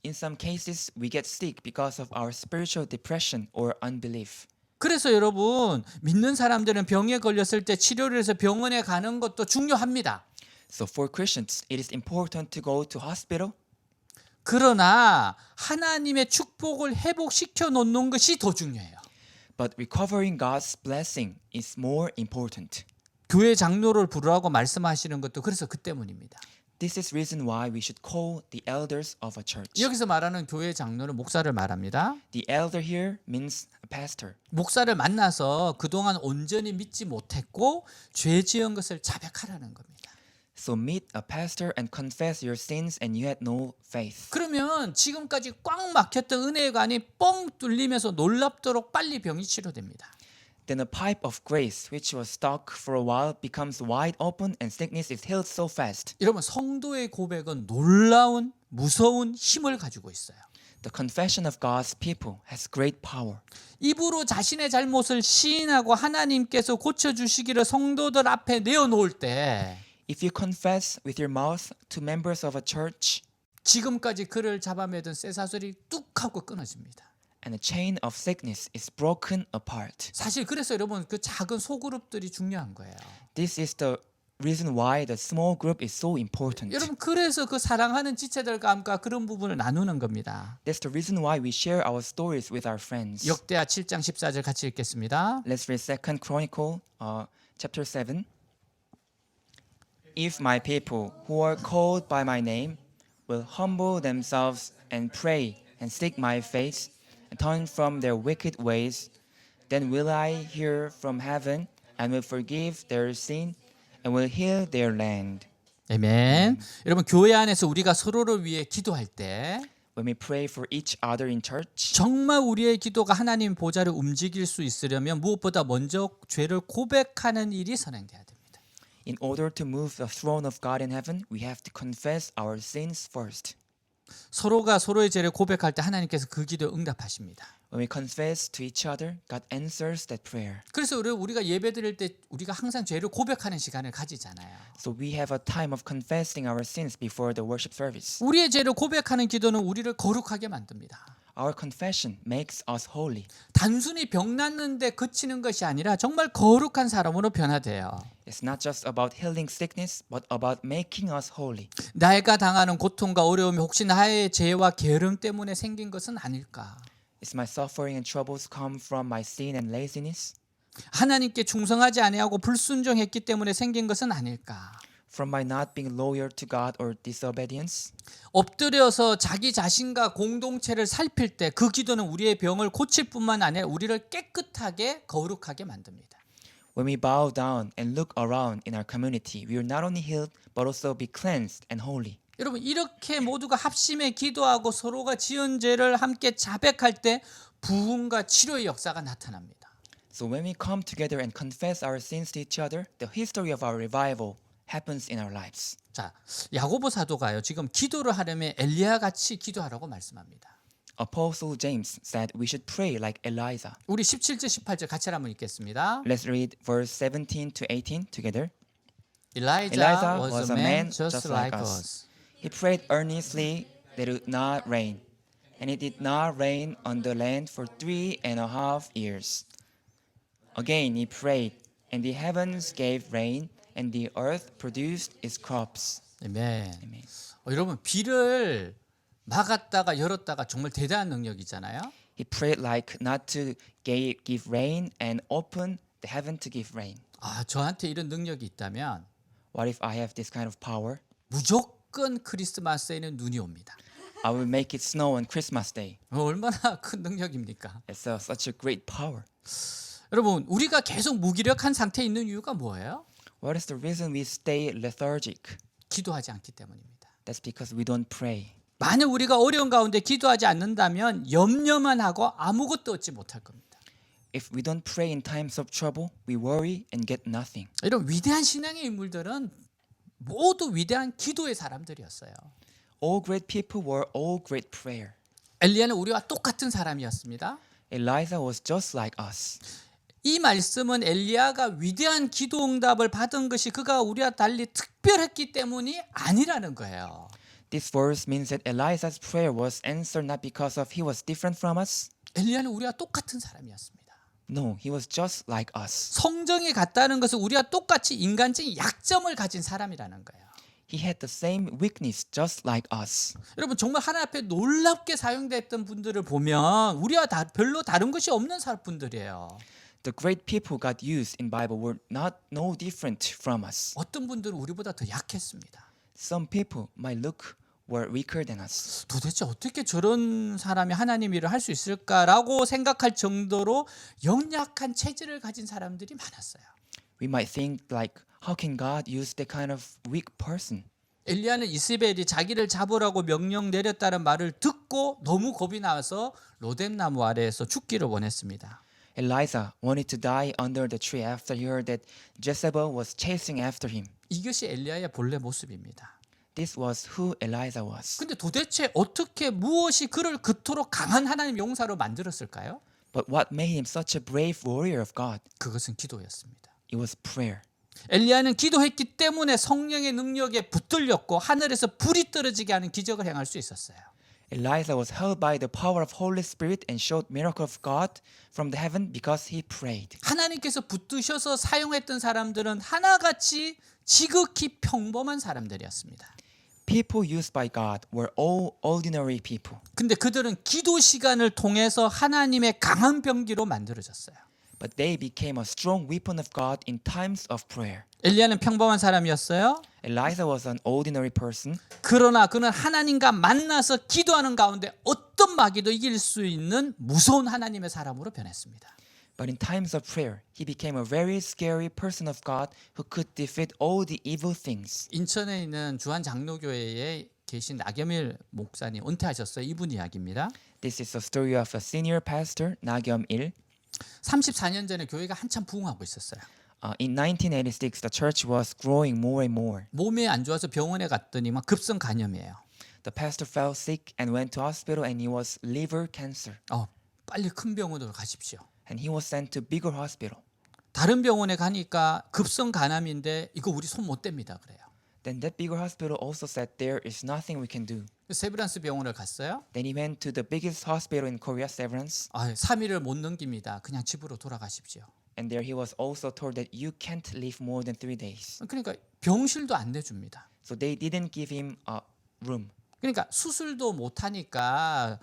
In some cases, we get sick because of our spiritual depression or unbelief. 그래서 여러분, 믿는 사람들은 병에 걸렸을 때 치료를 해서 병원에 가는 것도 중요합니다. So for Christians, it is important to go to hospital. 그러나 하나님의 축복을 회복시켜 놓는 것이 더 중요해요. But recovering God's blessing is more important. 교회 장로를 부르라고 말씀하시는 것도 그래서 그 때문입니다. This is reason why we should call the elders of a church. 여기서 말하는 교회 장로는 목사를 말합니다. The elder here means a pastor. 목사를 만나서 그동안 온전히 믿지 못했고 죄 지은 것을 자백하라는 겁니다. So meet a pastor and confess your sins and you had no faith. 그러면 지금까지 꽉 막혔던 은혜의 관이 뻥 뚫리면서 놀랍도록 빨리 병이 치료됩니다. Then a pipe of grace which was stuck for a while becomes wide open and sickness is healed so fast. 여러분 성도의 고백은 놀라운 무서운 힘을 가지고 있어요. The confession of God's people has great power. 입으로 자신의 잘못을 시인하고 하나님께서 고쳐주시기를 성도들 앞에 내어놓을 때 If you confess with your mouth to members of a church, 지금까지 그를 잡아매던 쇠사슬이 뚝 하고 끊어집니다. and the chain of sickness is broken apart. 사실 그래서 여러분 그 작은 소그룹들이 중요한 거예요. This is the reason why the small group is so important. 여러분 그래서 그 사랑하는 지체들과 함께 그런 부분을 나누는 겁니다. That's the reason why we share our stories with our friends. 역대하 7장 14절 같이 읽겠습니다. Let's read 2 Chronicle chapter 7. If my people who are called by my name will humble themselves and pray and seek my face and turn from their wicked ways, then will I hear from heaven and will forgive their sin and will heal their land. 아멘. 여러분 교회 안에서 우리가 서로를 위해 기도할 때 When we pray for each other in church, 정말 우리의 기도가 하나님 보좌를 움직일 수 있으려면 무엇보다 먼저 죄를 고백하는 일이 선행돼야 됩니다. in order to move the throne of God in heaven, we have to confess our sins first. 서로가 서로의 죄를 고백할 때 하나님께서 그 기도에 응답하십니다. When we confess to each other, God answers that prayer. 그래서 우리가 예배 드릴 때 우리가 항상 죄를 고백하는 시간을 가지잖아요. So we have a time of confessing our sins before the worship service. 우리의 죄를 고백하는 기도는 우리를 거룩하게 만듭니다. Our confession makes us holy. 단순히 병 낫는데 그치는 것이 아니라 정말 거룩한 사람으로 변화돼요. It's not just about healing sickness, but about making us holy. 내가 당하는 고통과 어려움이 혹시 나의 죄와 게으름 때문에 생긴 것은 아닐까? Is my suffering and troubles come from my sin and laziness? 하나님께 충성하지 아니하고 불순종했기 때문에 생긴 것은 아닐까? From my not being loyal to God or disobedience? 엎드려서 자기 자신과 공동체를 살필 때 그 기도는 우리의 병을 고칠 뿐만 아니라 우리를 깨끗하게 거룩하게 만듭니다. When we bow down and look around in our community, we are not only healed, but also be cleansed and holy. 여러분 이렇게 모두가 합심해 기도하고 서로가 지은 죄를 함께 자백할 때 부흥과 치료의 역사가 나타납니다. So when we come together and confess our sins to each other, the history of our revival happens in our lives. 자, 야고보 사도가요. 지금 기도를 하려면 엘리야 같이 기도하라고 말씀합니다. Apostle James said we should pray like Elijah. 우리 17절 18절 같이 한번 읽겠습니다. Let's read verse 17 to 18 together. Elijah was a man just like us. He prayed earnestly that it would not rain, and it did not rain on the land for 3.5 years. Again he prayed, and the heavens gave rain, and the earth produced its crops. 아멘. Amen. 여러분 비를 막았다가 열었다가 정말 대단한 능력이잖아요. He prayed like not to give rain and open the heaven to give rain. 아, 저한테 이런 능력이 있다면 What if I have this kind of power? 무조건 크리스마스에는 눈이 옵니다. I will make it snow on Christmas Day. 얼마나 큰 능력입니까? It's such a great power. 여러분 우리가 계속 무기력한 상태에 있는 이유가 뭐예요? What is the reason we stay lethargic? 기도하지 않기 때문입니다. That's because we don't pray. 만약 우리가 어려운 가운데 기도하지 않는다면 염려만 하고 아무것도 얻지 못할 겁니다. If we don't pray in times of trouble, we worry and get nothing. 이런 위대한 신앙의 인물들은 모두 위대한 기도의 사람들이었어요. All great people were all great prayer. 엘리야는 우리와 똑같은 사람이었습니다. Elijah was just like us. 이 말씀은 엘리야가 위대한 기도 응답을 받은 것이 그가 우리와 달리 특별했기 때문이 아니라는 거예요. This verse means that Elijah's prayer was answered not because of he was different from us. 엘리야는 우리와 똑같은 사람이었습니다. No, he was just like us. 성정에 갔다는 것은 우리와 똑같이 인간적인 약점을 가진 사람이라는 거예요. He had the same weakness just like us. 여러분 정말 하나님 앞에 놀랍게 사용됐던 분들을 보면 우리와 별로 다른 것이 없는 분들이에요. The great people God used in Bible were not no different from us. 어떤 분들은 우리보다 더 약했습니다. Some people might look were weaker than us. 도대체 어떻게 저런 사람이 하나님 일을 할 수 있을까라고 생각할 정도로 연약한 체질을 가진 사람들이 많았어요. We might think like, how can God use that kind of weak person? 엘리야는 이스벨이 자기를 잡으라고 명령 내렸다는 말을 듣고 너무 겁이 나서 로뎀나무 아래에서 죽기를 원했습니다. Elijah wanted to die under the tree after he heard that Jezebel was chasing after him. 이것이 엘리야의 본래 모습입니다. This was who Elijah was. 근데 도대체 어떻게 무엇이 그를 그토록 강한 하나님 용사로 만들었을까요? But what made him such a brave warrior of God? 그것은 기도였습니다. It was prayer. 엘리야는 기도했기 때문에 성령의 능력에 붙들렸고 하늘에서 불이 떨어지게 하는 기적을 행할 수 있었어요. Elijah was held by the power of Holy Spirit and showed miracle of God from the heaven because he prayed. 하나님께서 붙드셔서 사용했던 사람들은 하나같이 지극히 평범한 사람들이었습니다. People used by God were all ordinary people. 근데 그들은 기도 시간을 통해서 하나님의 강한 병기로 만들어졌어요. But they became a strong weapon of God in times of prayer. 엘리야는 평범한 사람이었어요. Elijah was an ordinary person, 그러나 그는 하나님과 만나서 기도하는 가운데 어떤 마귀도 이길 수 있는 무서운 하나님의 사람으로 변했습니다. but in times of prayer, he became a very scary person of God who could defeat all the evil things. 인천에 있는 주한 장로교회에 계신 나겸일 목사님 은퇴하셨어요. 이분 이야기입니다. This is a story of a senior pastor, 나겸 일. 34년 전에 교회가 한참 부흥하고 있었어요. In 1986, the church was growing more and more. 몸이 안 좋아서 병원에 갔더니만 급성 간염이에요. The pastor fell sick and went to hospital and he was liver cancer. 빨리 큰 병원으로 가십시오. And he was sent to bigger hospital. 다른 병원에 가니까 급성 간암인데 이거 우리 손 못 댑니다 그래요. Then that bigger hospital also said there is nothing we can do. 세브란스 병원을 갔어요. Then he went to the biggest hospital in Korea, Severance. 3일을 못 넘깁니다. 그냥 집으로 돌아가십시오. And there he was also told that you can't live more than 3 days. 그러니까 병실도 안 내줍니다. So they didn't give him a room. 그러니까 수술도 못 하니까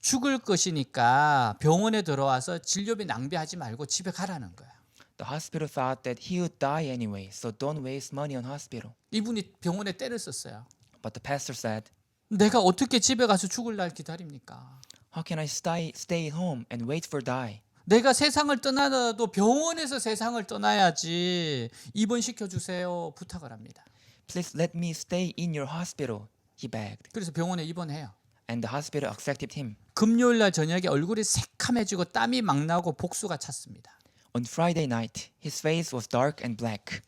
죽을 것이니까 병원에 들어와서 진료비 낭비하지 말고 집에 가라는 거야. The hospital thought that he would die anyway, so don't waste money on hospital. 이분이 병원에 때를 썼어요. But the pastor said, 내가 어떻게 집에 가서 죽을 날 기다립니까? how can I stay at home and wait for die? 내가 세상을 떠나도 병원에서 세상을 떠나야지 입원시켜 주세요 부탁을 합니다. Please let me stay in your hospital, he begged. 그래서 병원에 입원해요. And the hospital accepted him. 금요일 날 저녁에 얼굴이 새카매지고 땀이 막 나고 복수가 찼습니다. On Friday night, his face was dark and black,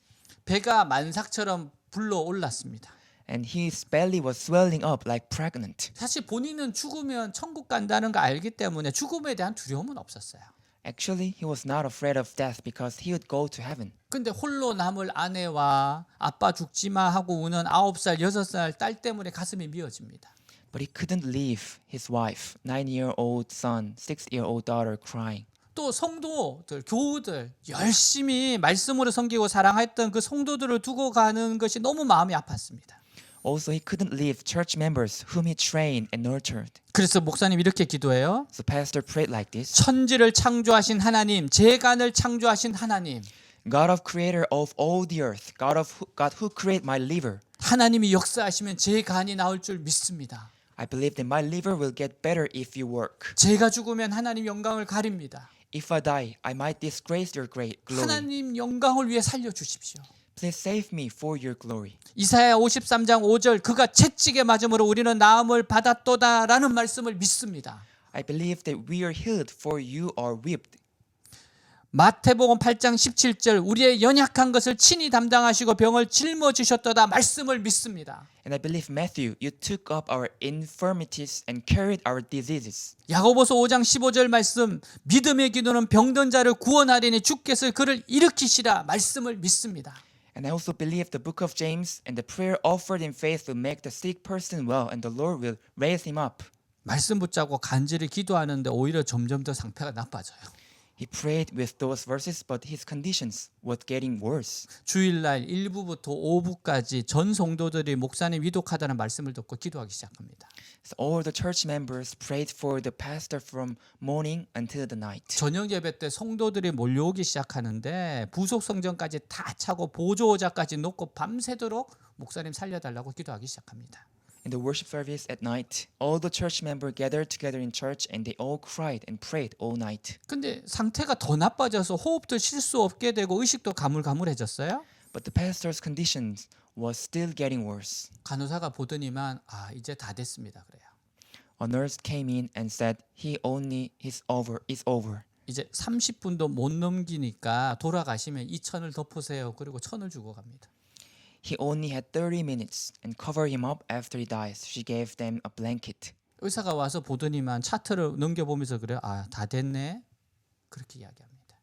배가 만삭처럼 불러 올랐습니다. and his belly was swelling up like pregnant. 사실 본인은 죽으면 천국 간다는 거 알기 때문에 죽음에 대한 두려움은 없었어요. Actually, he was not afraid of death because he would go to heaven. 근데 홀로 남을 아내와 아빠 죽지 마 하고 우는 9살, 6살 딸 때문에 가슴이 미어집니다. But he couldn't leave his wife, 9-year-old son, 6-year-old daughter crying. 또 성도들, 교우들 열심히 말씀으로 섬기고 사랑했던 그 성도들을 두고 가는 것이 너무 마음이 아팠습니다. Also, he couldn't leave church members whom he trained and nurtured. 그래서 목사님 이렇게 기도해요. So pastor prayed like this. 천지를 창조하신 하나님, 재간을 창조하신 하나님, God of creator of all the earth, God who created my liver. 하나님이 역사하시면 재간이 나올 줄 믿습니다. I believe that my liver will get better if you work. 제가 죽으면 하나님 영광을 가립니다. If I die, I might disgrace your great glory. 하나님 영광을 위해 살려주십시오. Please save me for your glory. 이사야 53장 5절 그가 채찍에 맞음으로 우리는 나음을 받았도다라는 말씀을 믿습니다. I believe that we are healed for you are whipped. 마태복음 8장 17절 우리의 연약한 것을 친히 담당하시고 병을 짊어지셨도다 말씀을 믿습니다. And I believe Matthew, you took up our infirmities and carried our diseases. 야고보서 5장 15절 말씀 믿음의 기도는 병든 자를 구원하리니 주께서 그를 일으키시라 말씀을 믿습니다. And I also believe the book of James and the prayer offered in faith will make the sick person well and the Lord will raise him up. 말씀 붙잡고 간절히 기도하는데 오히려 점점 더 상태가 나빠져요. He prayed with those verses, but his conditions were getting worse. 주일날 1부부터 5부까지 전 성도들이 목사님 위독하다는 말씀을 듣고 기도하기 시작합니다. So all the church members prayed for the pastor from morning until the night. 저녁 예배 때 성도들이 몰려오기 시작하는데 부속 성전까지 다 차고 보조 의자까지 놓고 밤새도록 목사님 살려달라고 기도하기 시작합니다. In the worship service at night, all the church members gathered together in church and they all cried and prayed all night. 근데 상태가 더 나빠져서 호흡도 쉴 수 없게 되고 의식도 가물가물해졌어요. But the pastor's conditions was still getting worse. 간호사가 보더니만 이제 다 됐습니다. 그래요. A nurse came in and said, It's over. 이제 30분도 못 넘기니까 돌아가시면 이 천을 덮으세요. 그리고 천을 주고 갑니다. He only had 30 minutes and cover him up after he dies. She gave them a blanket. 의사가 와서 보더니만 차트를 넘겨보면서 그래요. 다 됐네. 그렇게 이야기합니다.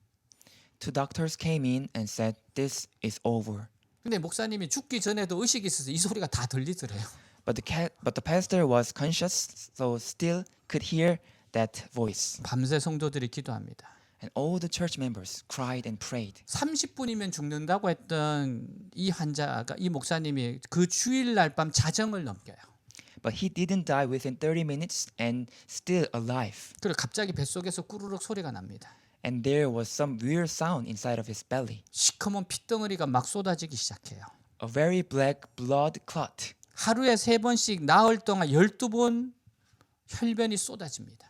Two doctors came in and said, This is over. 근데 목사님이 죽기 전에도 의식이 있어서 이 소리가 다 들리더래요. But the pastor was conscious, so still could hear that voice. 밤새 성도들이 기도합니다. And all the church members cried and prayed. 30분이면 죽는다고 했던 이 환자가 이 목사님이 그 주일날 밤 자정을 넘겨요. But he didn't die within 30 minutes and still alive. 그리고 갑자기 뱃속에서 꾸르륵 소리가 납니다. And there was some weird sound inside of his belly. 시커먼 핏덩어리가 막 쏟아지기 시작해요. A very black blood clot. 하루에 3번씩 나흘 동안 12번 혈변이 쏟아집니다.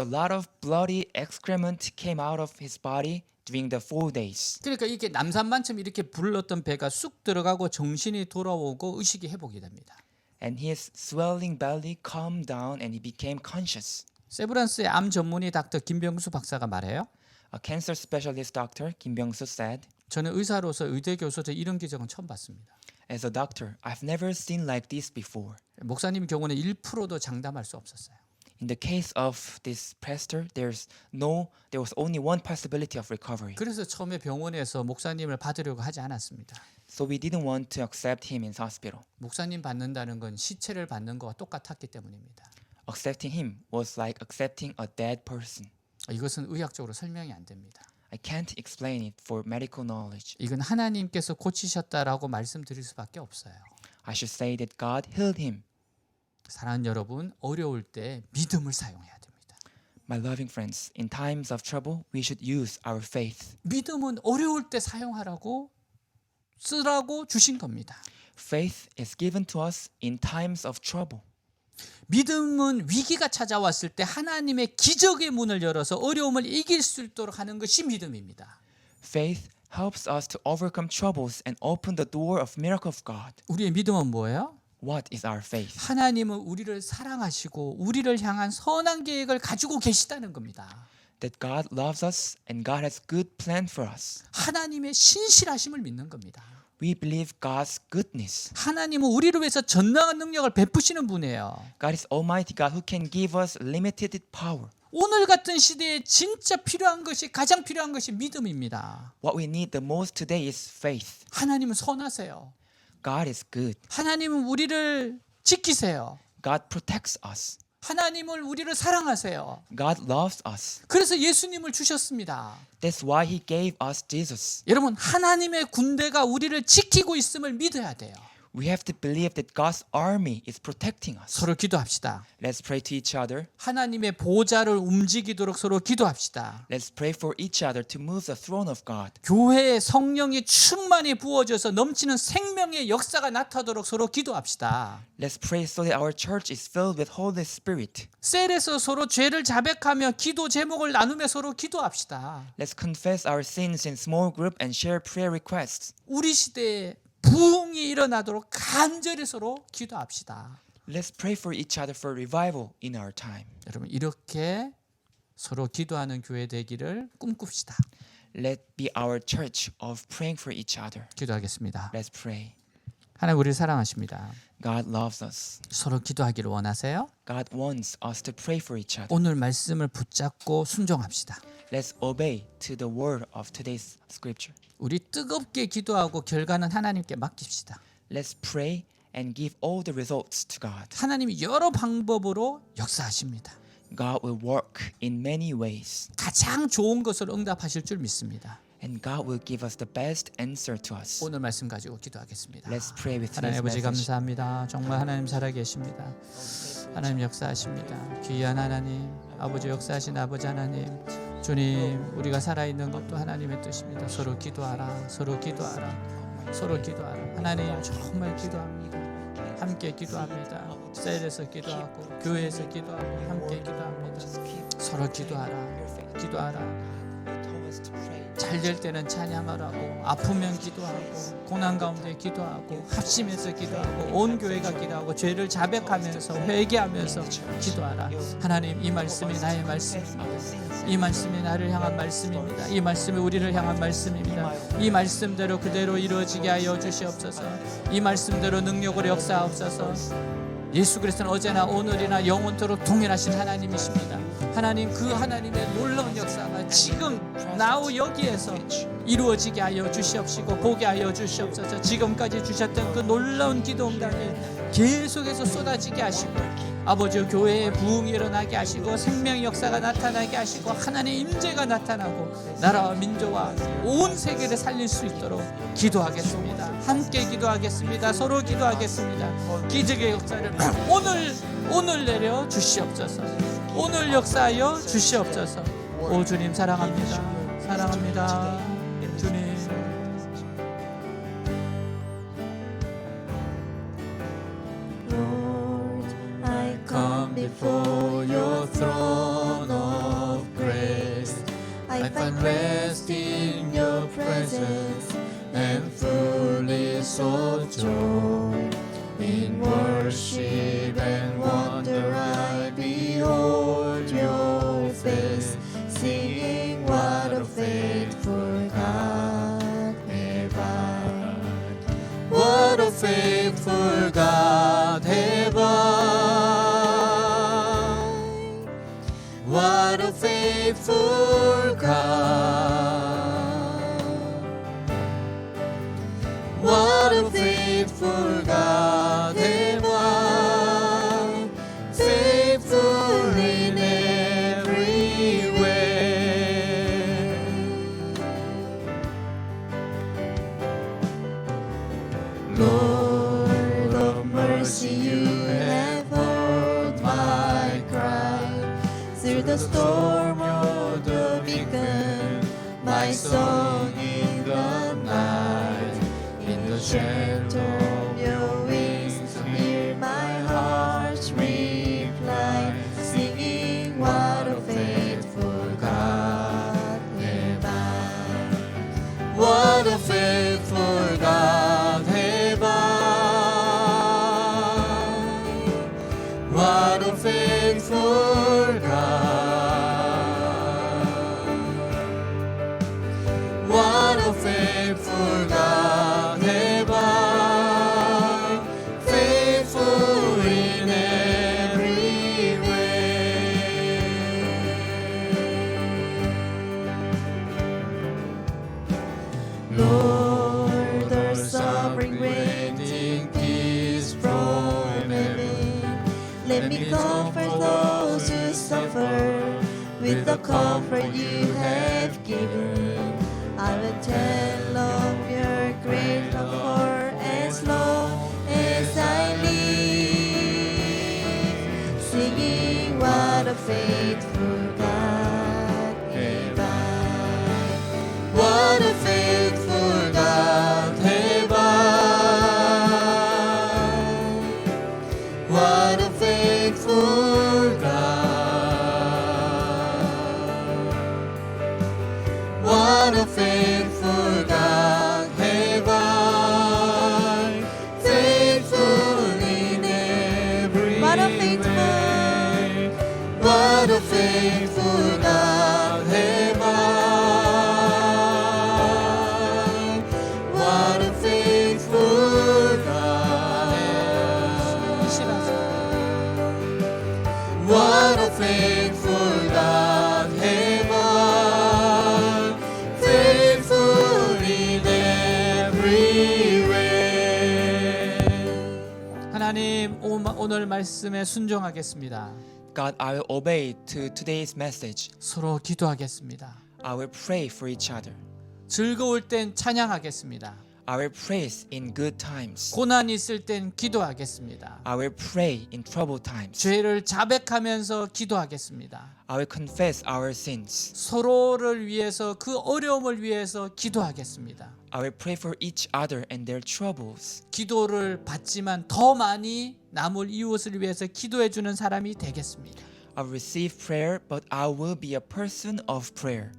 A lot of bloody excrement came out of his body during the 4 days. 그러니까 이게 남산만큼 이렇게 불렀던 배가 쑥 들어가고 정신이 돌아오고 의식이 회복이 됩니다. And his swelling belly calmed down and he became conscious. 세브란스의 암 전문의 닥터 김병수 박사가 말해요. A cancer specialist doctor, Kim Byung-soo, said, 저는 의사로서 의대 교수도 이런 기적은 처음 봤습니다. As a doctor, I've never seen like this before. 목사님 경우는 1%도 장담할 수 없었어요. In the case of this pastor, there was only one possibility of recovery. 그래서 처음에 병원에서 목사님을 받으려고 하지 않았습니다. So we didn't want to accept him in hospital. 목사님 받는다는 건 시체를 받는 거와 똑같았기 때문입니다. Accepting him was like accepting a dead person. 이것은 의학적으로 설명이 안 됩니다. I can't explain it for medical knowledge. 이건 하나님께서 고치셨다라고 말씀드릴 수밖에 없어요. I should say that God healed him. 사랑하는 여러분, 어려울 때 믿음을 사용해야 됩니다. My loving friends, in times of trouble, we should use our faith. 믿음은 어려울 때 사용하라고 쓰라고 주신 겁니다. Faith is given to us in times of trouble. 믿음은 위기가 찾아왔을 때 하나님의 기적의 문을 열어서 어려움을 이길 수 있도록 하는 것이 믿음입니다. Faith helps us to overcome troubles and open the door of miracle of God. 우리의 믿음은 뭐예요? What is our faith? 하나님은 우리를 사랑하시고 우리를 향한 선한 계획을 가지고 계시다는 겁니다. That God loves us and God has good plan for us. 하나님의 신실하심을 믿는 겁니다. We believe God's goodness. 하나님은 우리를 위해서 전능한 능력을 베푸시는 분이에요. God is Almighty God who can give us limited power. 오늘 같은 시대에 진짜 필요한 것이 가장 필요한 것이 믿음입니다. What we need the most today is faith. 하나님은 선하세요. God is good. 하나님은 우리를 지키세요. God protects us. 하나님을 우리를 사랑하세요. God loves us. 그래서 예수님을 주셨습니다. That's why He gave us Jesus. 여러분, 하나님의 군대가 우리를 지키고 있음을 믿어야 돼요. We have to believe that God's army is protecting us. 서로 기도합시다. Let's pray to each other. 하나님의 보좌를 움직이도록 서로 기도합시다. Let's pray for each other to move the throne of God. 교회에 성령이 충만히 부어져서 넘치는 생명의 역사가 나타나도록 서로 기도합시다. Let's pray so that our church is filled with Holy Spirit. 셀에서 서로 죄를 자백하며 기도 제목을 나누며 서로 기도합시다. Let's confess our sins in small group and share prayer requests. 우리 시대에 부흥이 일어나도록 간절히 서로 기도합시다. Let's pray for each other for revival in our time. 여러분, 이렇게 서로 기도하는 교회 되기를 꿈꿉시다. Let be our church of praying for each other. 기도하겠습니다. Let's pray. 하나님, 우리를 사랑하십니다. God loves us. 서로 기도하기를 원하세요? God wants us to pray for each other. 오늘 말씀을 붙잡고 순종합시다. Let's obey to the word of today's scripture. 우리 뜨겁게 기도하고 결과는 하나님께 맡깁시다. Let's pray and give all the results to God. 하나님이 여러 방법으로 역사하십니다. God will work in many ways. 가장 좋은 것을 응답하실 줄 믿습니다. And God will give us the best answer to us. 오늘 말씀 가지고 기도하겠습니다. Let's pray with 하나님 today's 아버지 message. 감사합니다. 정말 하나님 살아계십니다. 하나님 역사하십니다. 귀한 하나님, 아버지 역사하신 아버지 하나님, 주님, 우리가 살아있는 것도 하나님의 뜻입니다. 서로 기도하라, 서로 기도하라, 서로 기도하라. 하나님 정말 기도합니다. 함께 기도합니다. 셀에서 기도하고 교회에서 기도하고 함께 기도합니다. 서로 기도하라, 기도하라. 잘 될 때는 찬양하라고, 아프면 기도하고, 고난 가운데 기도하고, 합심해서 기도하고, 온 교회가 기도하고, 죄를 자백하면서 회개하면서 기도하라. 하나님, 이 말씀이 나의 말씀입니다. 이 말씀이 나를 향한 말씀입니다. 이 말씀이 우리를 향한 말씀입니다. 이 말씀대로 그대로 이루어지게 하여 주시옵소서. 이 말씀대로 능력으로 역사하옵소서. 예수 그리스도는 어제나 오늘이나 영원토록 동일하신 하나님이십니다. 하나님, 그 하나님의 놀라운 역사가 지금 나우 여기에서 이루어지게 하여 주시옵시고 보게 하여 주시옵소서. 지금까지 주셨던 그 놀라운 기도 응답이 계속해서 쏟아지게 하시고, 아버지 교회의 부흥이 일어나게 하시고, 생명의 역사가 나타나게 하시고, 하나님의 임재가 나타나고 나라와 민족과 온 세계를 살릴 수 있도록 기도하겠습니다. 함께 기도하겠습니다. 서로 기도하겠습니다. 기적의 역사를 오늘 내려 주시옵소서. 오늘 역사하여 주시옵소서. 오 주님 사랑합니다. 사랑합니다. 주님. Come before your throne of grace. I find rest in your presence and fullness of joy. In worship and wonder I behold your face, singing what a faithful God have I. What a faithful God have I. What a faithful God. What a faithful God have I. Faithful in every way. Lord of mercy, you have heard my cry. Through the storm or the beacon, my song in the night. In the shelter of your wings, hear my heart's reply, singing what a faithful God have I. What a faithful God have I. What a faithful God. What a faithful God have I. Faithful in every way. Lord, the sovereign granting peace from heaven. Let me comfort those who suffer with the comfort you have given. I will tell of your great love for as long as I live, singing what a faithful God have I. What a faithful God have I. What a faithful God. What a faithful God have I. Faithful in every way. What a faithful God have I. What a faithful God have I. What a faithful God have I. Faithful in every way. 하나님, 오늘 말씀에 순종하겠습니다. God, I will obey to today's message. 서로 기도하겠습니다. I will pray for each other. 즐거울 땐 찬양하겠습니다. I will praise in good times. 고난이 있을 땐 기도하겠습니다. I will pray in troubled times. 죄를 자백하면서 기도하겠습니다. I will confess our sins. 서로를 위해서 그 어려움을 위해서 기도하겠습니다. I will pray for each other and their troubles. 기도를 받지만 더 많이 남을 이웃을 위해서 기도해 주는 사람이 되겠습니다. I will receive prayer, but I will be a person of prayer.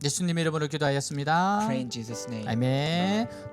예수님 이름으로 기도하였습니다. Pray in Jesus' name. 아멘.